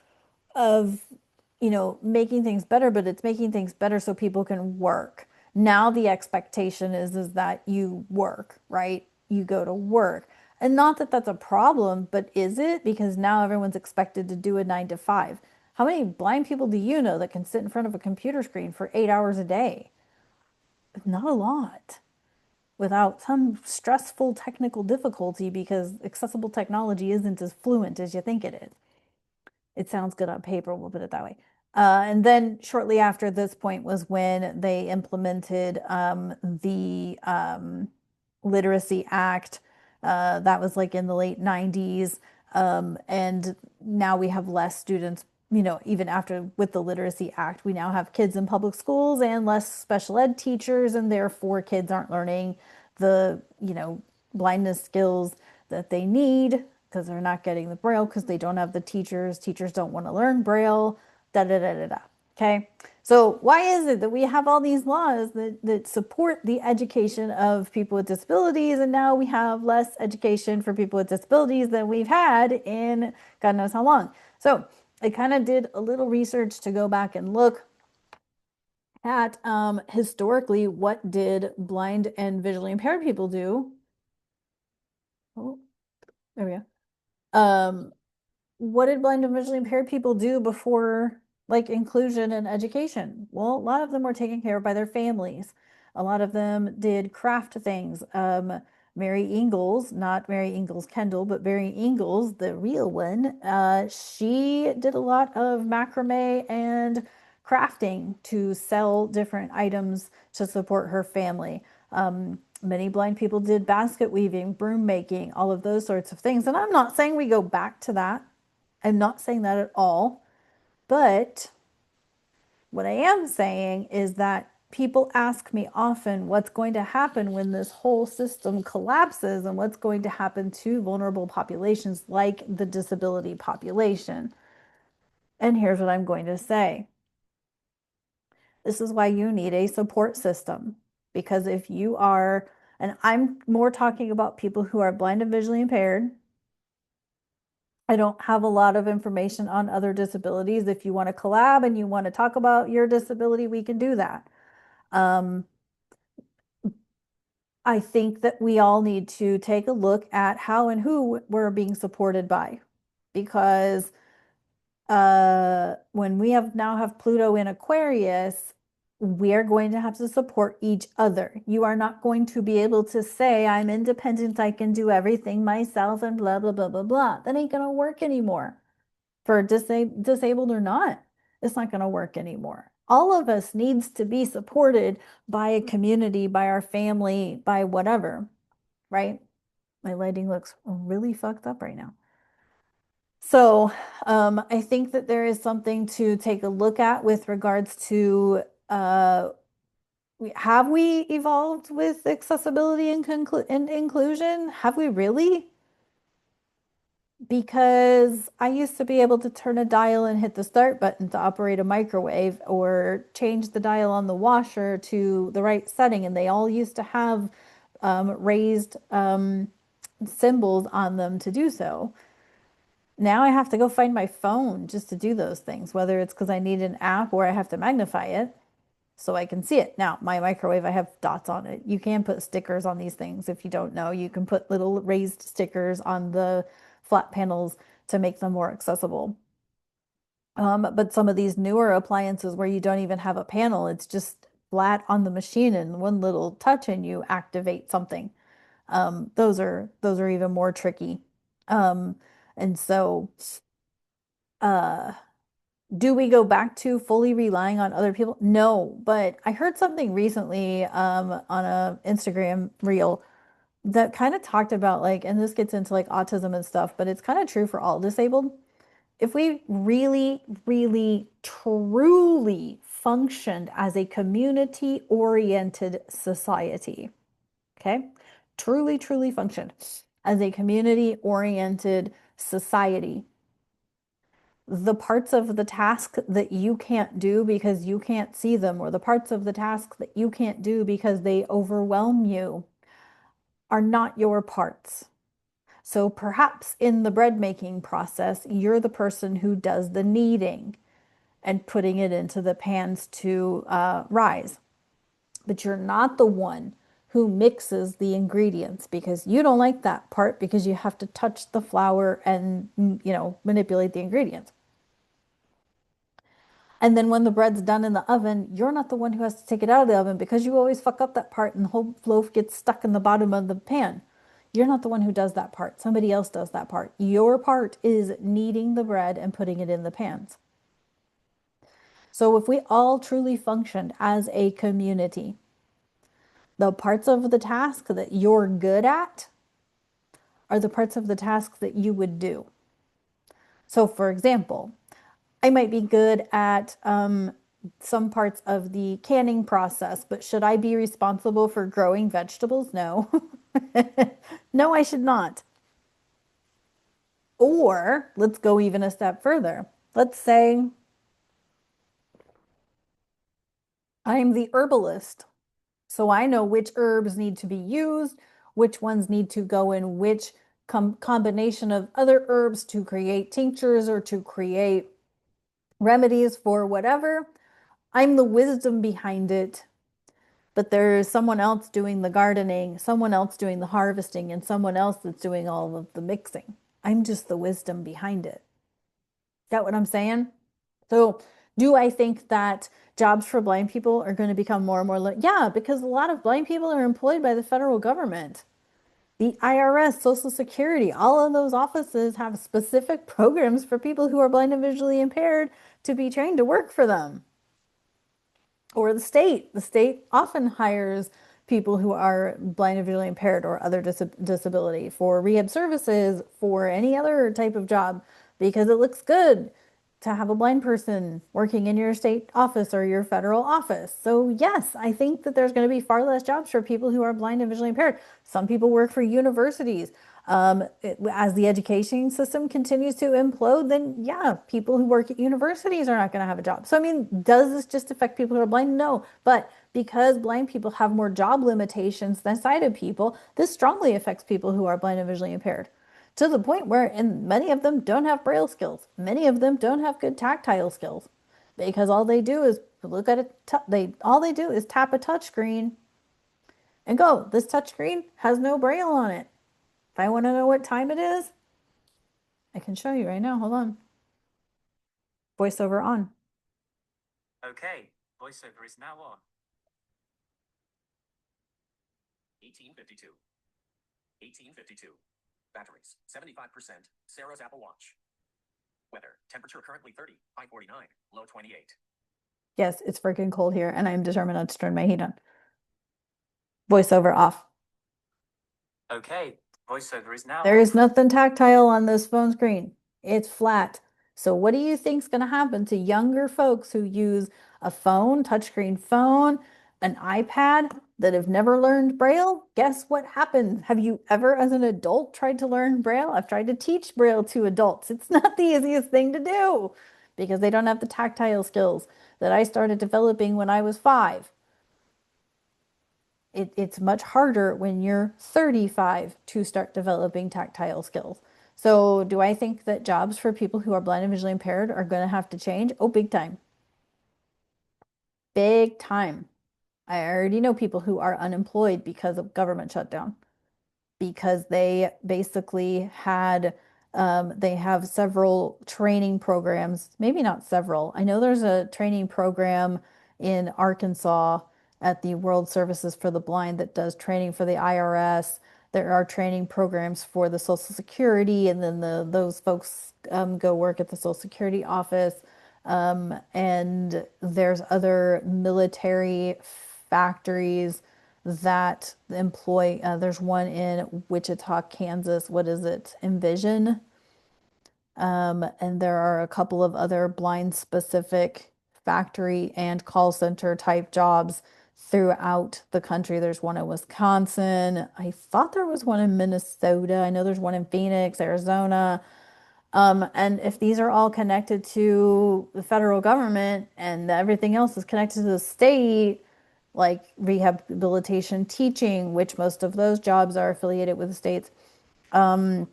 making things better, but it's making things better so people can work. Now the expectation is that you work, right? You go to work. And not that that's a problem, but is it? Because now everyone's expected to do a 9 to 5. How many blind people do you know that can sit in front of a computer screen for 8 hours a day? Not a lot. Without some stressful technical difficulty because accessible technology isn't as fluent as you think it is. It sounds good on paper, we'll put it that way. And then shortly after this point was when they implemented the Literacy Act. That was like in the late 90s. And now we have less students, even after with the Literacy Act, we now have kids in public schools and less special ed teachers, and therefore kids aren't learning the, blindness skills that they need because they're not getting the Braille because they don't have the teachers. Teachers don't want to learn Braille, da da da da da. Okay. So why is it that we have all these laws that support the education of people with disabilities, and now we have less education for people with disabilities than we've had in God knows how long? So I kind of did a little research to go back and look at historically what did blind and visually impaired people do. Oh, there we go. What did blind and visually impaired people do before like inclusion and education? Well, a lot of them were taken care of by their families. A lot of them did craft things. Mary Ingalls, not Mary Ingalls Kendall, but Mary Ingalls, the real one, she did a lot of macrame and crafting to sell different items to support her family. Many blind people did basket weaving, broom making, all of those sorts of things. And I'm not saying we go back to that. I'm not saying that at all. But what I am saying is that people ask me often what's going to happen when this whole system collapses and what's going to happen to vulnerable populations like the disability population. And here's what I'm going to say. This is why you need a support system. Because if you are, and I'm more talking about people who are blind and visually impaired. I don't have a lot of information on other disabilities. If you want to collab and you want to talk about your disability, we can do that. Um, I think that we all need to take a look at how and who we're being supported by, because when we now have Pluto in Aquarius, we are going to have to support each other. You are not going to be able to say, I'm independent, I can do everything myself, and blah, blah, blah, blah, blah. That ain't going to work anymore. For disabled or not, it's not going to work anymore. All of us needs to be supported by a community, by our family, by whatever, right? My lighting looks really fucked up right now. So I think that there is something to take a look at with regards to have we evolved with accessibility and inclusion? Have we really? Because I used to be able to turn a dial and hit the start button to operate a microwave or change the dial on the washer to the right setting, and they all used to have raised symbols on them to do so. Now I have to go find my phone just to do those things, whether it's because I need an app or I have to magnify it so I can see it. Now, my microwave, I have dots on it. You can put stickers on these things if you don't know. You can put little raised stickers on the flat panels to make them more accessible. But some of these newer appliances where you don't even have a panel, it's just flat on the machine and one little touch and you activate something. Those are even more tricky. Um, and so uh do we go back to fully relying on other people? No, but I heard something recently on a Instagram reel that kind of talked about like, and this gets into like autism and stuff, but it's kind of true for all disabled. If we really, really, truly functioned as a community-oriented society. Okay? Truly, truly functioned as a community-oriented society. The parts of the task that you can't do because you can't see them, or the parts of the task that you can't do because they overwhelm you, are not your parts. So perhaps in the bread making process, you're the person who does the kneading and putting it into the pans to rise. But you're not the one who mixes the ingredients because you don't like that part because you have to touch the flour and, manipulate the ingredients. And then when the bread's done in the oven, you're not the one who has to take it out of the oven because you always fuck up that part and the whole loaf gets stuck in the bottom of the pan. You're not the one who does that part. Somebody else does that part. Your part is kneading the bread and putting it in the pans. So if we all truly functioned as a community, the parts of the task that you're good at are the parts of the task that you would do. So for example, I might be good at some parts of the canning process, but should I be responsible for growing vegetables? No. No, I should not. Or let's go even a step further. Let's say I'm the herbalist. So I know which herbs need to be used, which ones need to go in which combination of other herbs to create tinctures or to create remedies for whatever. I'm the wisdom behind it, but there's someone else doing the gardening, someone else doing the harvesting, and someone else that's doing all of the mixing. I'm just the wisdom behind it. Got what I'm saying? So, do I think that jobs for blind people are going to become more and more? Yeah, because a lot of blind people are employed by the federal government. The IRS, Social Security, all of those offices have specific programs for people who are blind and visually impaired to be trained to work for them. Or the state. The state often hires people who are blind and visually impaired or other disability for rehab services, for any other type of job, because it looks good to have a blind person working in your state office or your federal office. So yes, I think that there's going to be far less jobs for people who are blind and visually impaired. Some people work for universities. As the education system continues to implode, then yeah, people who work at universities are not going to have a job. So, I mean, does this just affect people who are blind? No. But because blind people have more job limitations than sighted people, this strongly affects people who are blind and visually impaired to the point where, and many of them don't have braille skills. Many of them don't have good tactile skills because all they do is look at it. All they do is tap a touch screen and go, this touch screen has no braille on it. If I want to know what time it is, I can show you right now. Hold on. Voiceover on. Okay, voiceover is now on. 1852. 1852. Batteries, 75%. Sarah's Apple Watch. Weather, temperature currently 30, high 49, low 28. Yes, it's freaking cold here, and I'm determined not to turn my heat on. Voiceover off. Okay, voiceover is now There on. is nothing tactile on this phone screen. It's flat. So what do you think is going to happen to younger folks who use a phone, touchscreen phone, an iPad that have never learned Braille? Guess what happens? Have you ever, as an adult, tried to learn Braille? I've tried to teach Braille to adults. It's not the easiest thing to do because they don't have the tactile skills that I started developing when I was 5. It's much harder when you're 35 to start developing tactile skills. So, do I think that jobs for people who are blind and visually impaired are going to have to change? Oh, big time. Big time. I already know people who are unemployed because of government shutdown, because they basically had they have several training programs, maybe not several. I know there's a training program in Arkansas at the World Services for the Blind that does training for the IRS. There are training programs for the Social Security, and then those folks go work at the Social Security office. And there's other military factories that employ, there's one in Wichita, Kansas. What is it? Envision. And there are a couple of other blind specific factory and call center type jobs throughout the country. There's one in Wisconsin. I thought there was one in Minnesota. I know there's one in Phoenix, Arizona. And if these are all connected to the federal government and everything else is connected to the state, like rehabilitation teaching, which most of those jobs are affiliated with the states, and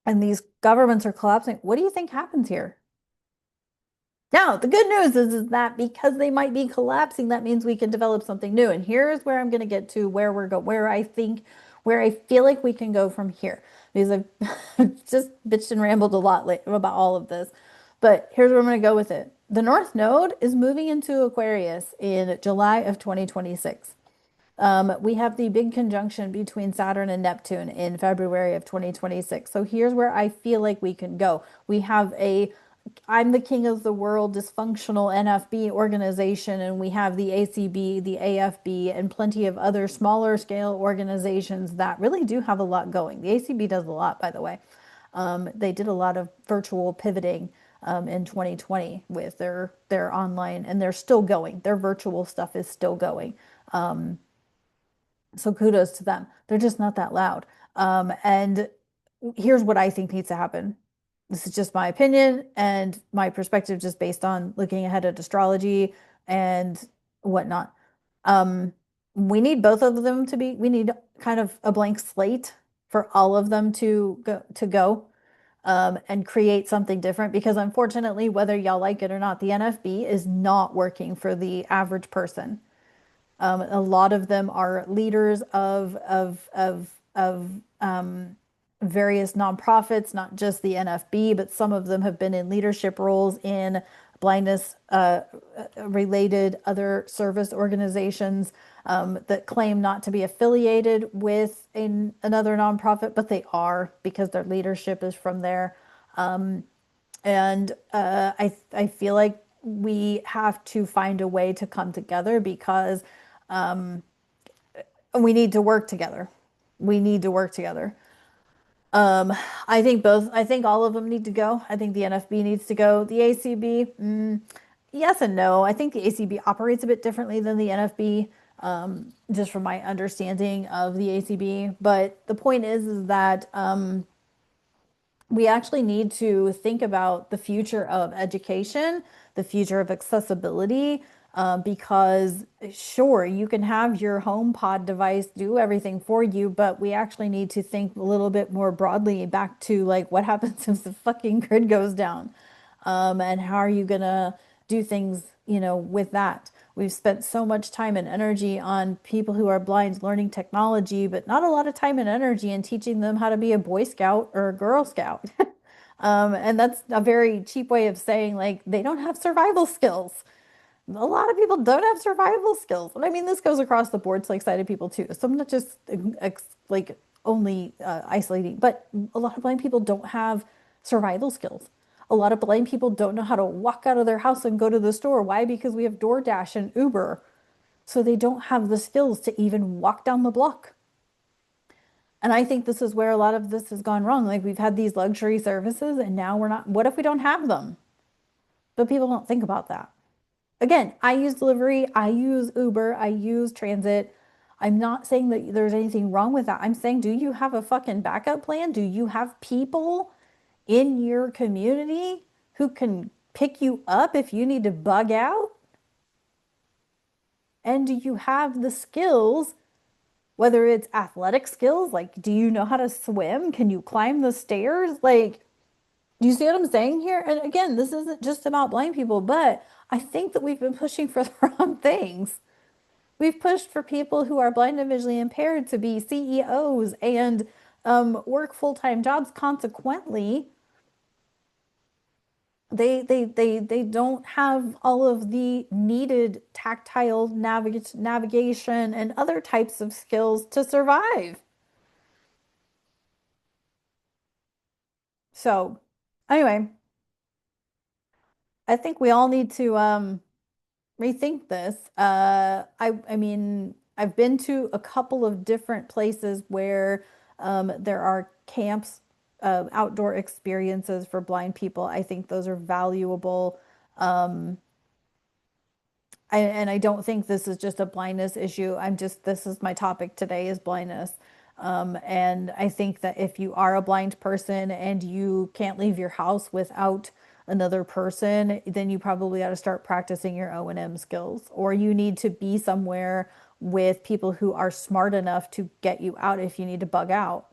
these governments are collapsing, what do you think happens here? Now, the good news is that because they might be collapsing, that means we can develop something new. And here's where I'm going to get to where I feel like we can go from here. Because I've just bitched and rambled a lot about all of this. But here's where I'm going to go with it. The North Node is moving into Aquarius in July of 2026. We have the big conjunction between Saturn and Neptune in February of 2026. So here's where I feel like we can go. We have a I'm the king of the world dysfunctional NFB organization, and we have the ACB, the AFB, and plenty of other smaller scale organizations that really do have a lot going. The ACB does a lot, by the way. They did a lot of virtual pivoting in 2020 with their online, and they're still going. Their virtual stuff is still going. So kudos to them. They're just not that loud. And here's what I think needs to happen. This is just my opinion and my perspective, just based on looking ahead at astrology and whatnot. Um, we need both of them to be, we need kind of a blank slate for all of them to go and create something different because unfortunately, whether y'all like it or not, the NFB is not working for the average person. A lot of them are leaders of various nonprofits, not just the NFB, but some of them have been in leadership roles in blindness related other service organizations that claim not to be affiliated with another nonprofit, but they are because their leadership is from there. And I feel like we have to find a way to come together because we need to work together. We need to work together. Um, I think all of them need to go. I think the NFB needs to go. The ACB, yes and no. I think the ACB operates a bit differently than the NFB, just from my understanding of the ACB. But the point is that we actually need to think about the future of education, the future of accessibility, because sure, you can have your home pod device do everything for you, but we actually need to think a little bit more broadly back to like what happens if the fucking grid goes down, and how are you gonna do things, with that? We've spent so much time and energy on people who are blind learning technology, but not a lot of time and energy in teaching them how to be a Boy Scout or a Girl Scout. And that's a very cheap way of saying like they don't have survival skills. A lot of people don't have survival skills. And I mean, this goes across the board to like sighted people too. So I'm not just like only isolating, but a lot of blind people don't have survival skills. A lot of blind people don't know how to walk out of their house and go to the store. Why? Because we have DoorDash and Uber. So they don't have the skills to even walk down the block. And I think this is where a lot of this has gone wrong. Like we've had these luxury services and now we're not, what if we don't have them? But people don't think about that. Again, I use delivery, I use Uber, I use transit. I'm not saying that there's anything wrong with that. I'm saying, do you have a fucking backup plan? Do you have people in your community who can pick you up if you need to bug out? And do you have the skills, whether it's athletic skills, like do you know how to swim? Can you climb the stairs? Like, do you see what I'm saying here? And again, this isn't just about blind people, but I think that we've been pushing for the wrong things. We've pushed for people who are blind and visually impaired to be CEOs and work full-time jobs. Consequently, they don't have all of the needed tactile navigation and other types of skills to survive. So, anyway, I think we all need to rethink this. I mean, I've been to a couple of different places where there are camps, outdoor experiences for blind people. I think those are valuable. and I don't think this is just a blindness issue. This is my topic today is blindness. And I think that if you are a blind person and you can't leave your house without another person, then you probably ought to start practicing your O&M skills, or you need to be somewhere with people who are smart enough to get you out if you need to bug out.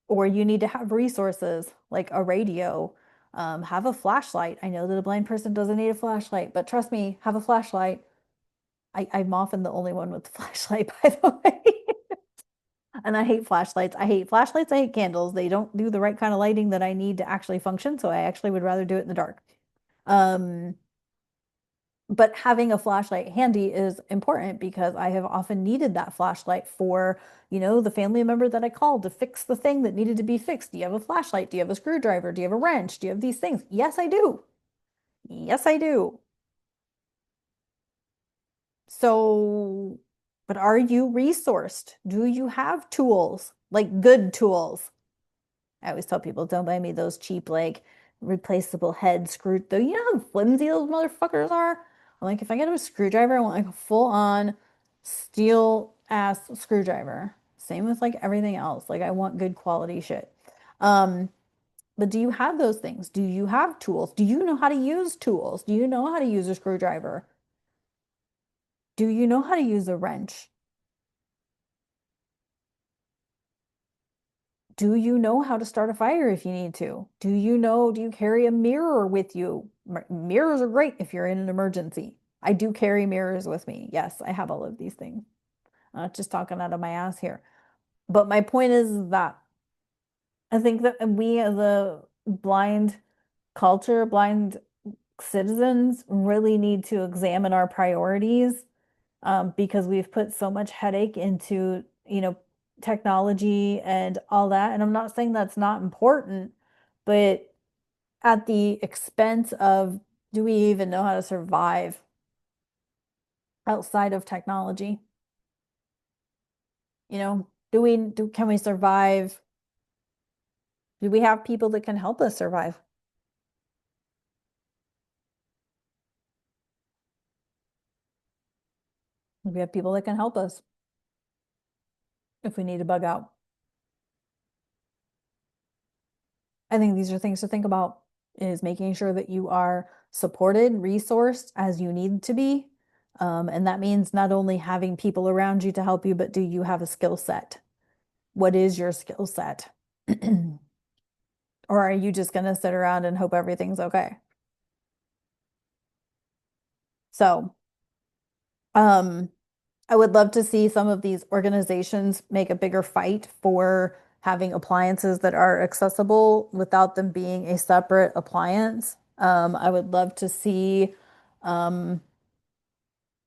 Or you need to have resources like a radio, have a flashlight. I know that a blind person doesn't need a flashlight, but trust me, have a flashlight. I'm often the only one with the flashlight, by the way. And I hate flashlights. I hate flashlights. I hate candles. They don't do the right kind of lighting that I need to actually function. So I actually would rather do it in the dark. Um, but having a flashlight handy is important because I have often needed that flashlight for, the family member that I called to fix the thing that needed to be fixed. Do you have a flashlight? Do you have a screwdriver? Do you have a wrench? Do you have these things? Yes, I do. Yes, I do. So, but are you resourced? Do you have tools, like good tools? I always tell people, don't buy me those cheap, like replaceable head screw. Though you know how flimsy those motherfuckers are? I'm like, if I get a screwdriver, I want like a full-on steel ass screwdriver. Same with like everything else. Like I want good quality shit. Um, but do you have those things? Do you have tools? Do you know how to use tools? Do you know how to use a screwdriver? Do you know how to use a wrench? Do you know how to start a fire if you need to? Do you carry a mirror with you? Mirrors are great if you're in an emergency. I do carry mirrors with me. Yes, I have all of these things. I'm not just talking out of my ass here. But my point is that I think that we as a blind culture, blind citizens, really need to examine our priorities, because we've put so much headache into, technology and all that. And I'm not saying that's not important, but at the expense of, do we even know how to survive outside of technology? Can we survive? Do we have people that can help us survive? Do we have people that can help us if we need to bug out? I think these are things to think about, is making sure that you are supported, resourced as you need to be. And that means not only having people around you to help you, but do you have a skill set? What is your skill set? Or are you just going to sit around and hope everything's okay? So, um, I would love to see some of these organizations make a bigger fight for having appliances that are accessible without them being a separate appliance. I would love to see um,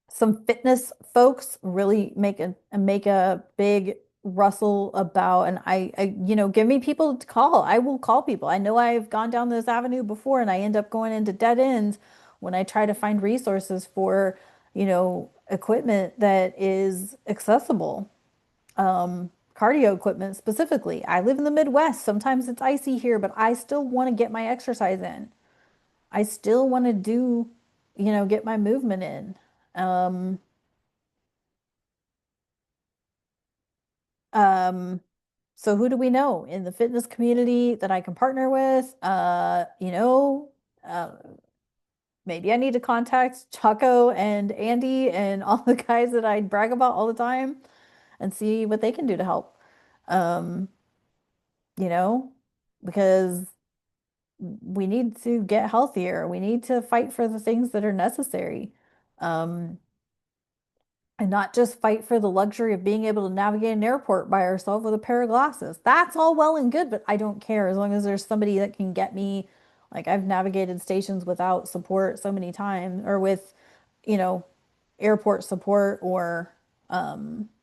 some fitness folks really make a big rustle about, and give me people to call. I will call people. I know I've gone down this avenue before and I end up going into dead ends when I try to find resources for, equipment that is accessible. Cardio equipment specifically. I live in the Midwest. Sometimes it's icy here, but I still want to get my exercise in. I still want to do, get my movement in. Um, Um, so who do we know in the fitness community that I can partner with? Uh, maybe I need to contact Chaco and Andy and all the guys that I brag about all the time and see what they can do to help. Um, you know, because we need to get healthier. We need to fight for the things that are necessary. Um, and not just fight for the luxury of being able to navigate an airport by ourselves with a pair of glasses. That's all well and good, but I don't care as long as there's somebody that can get me. Like I've navigated stations without support so many times, or with, you know, airport support or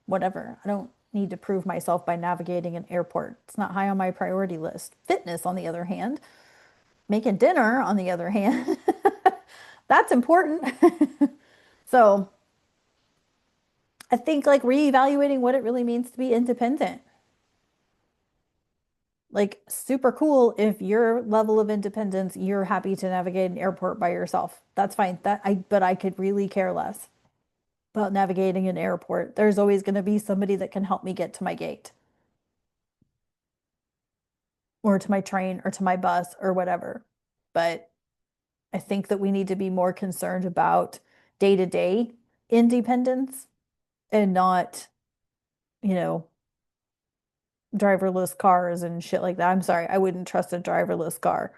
whatever. I don't need to prove myself by navigating an airport. It's not high on my priority list. Fitness, on the other hand, making dinner, on the other hand, that's important. So, I think like reevaluating what it really means to be independent. Like super cool if your level of independence, you're happy to navigate an airport by yourself. That's fine. But I could really care less about navigating an airport. There's always going to be somebody that can help me get to my gate or to my train or to my bus or whatever. But I think that we need to be more concerned about day-to-day independence and not, you know, driverless cars and shit like that. I'm sorry, I wouldn't trust a driverless car.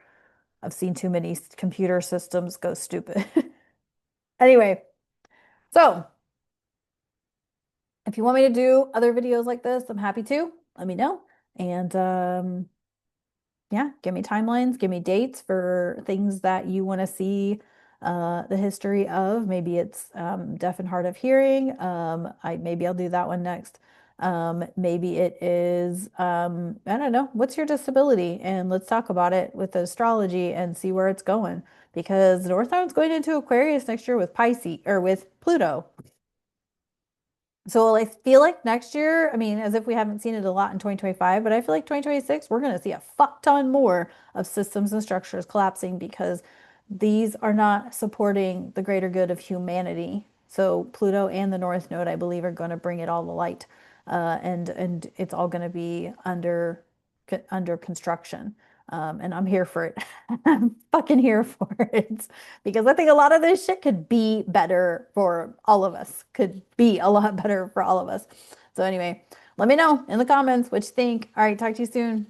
I've seen too many computer systems go stupid. Anyway, so if you want me to do other videos like this, I'm happy to. Let me know. And yeah, give me timelines, give me dates for things that you want to see the history of. Maybe it's deaf and hard of hearing. Maybe I'll do that one next. Maybe it is I don't know, what's your disability? And let's talk about it with astrology and see where it's going. Because the North Node's going into Aquarius next year with Pisces or with Pluto. So I feel like next year, I mean, as if we haven't seen it a lot in 2025, but I feel like 2026, we're going to see a fuck ton more of systems and structures collapsing because these are not supporting the greater good of humanity. So Pluto and the North Node, I believe, are going to bring it all to light, and it's all going to be under construction. And I'm here for it. I'm fucking here for it because I think a lot of this shit could be better for all of us, could be a lot better for all of us. So, anyway, let me know in the comments what you think. All right, talk to you soon.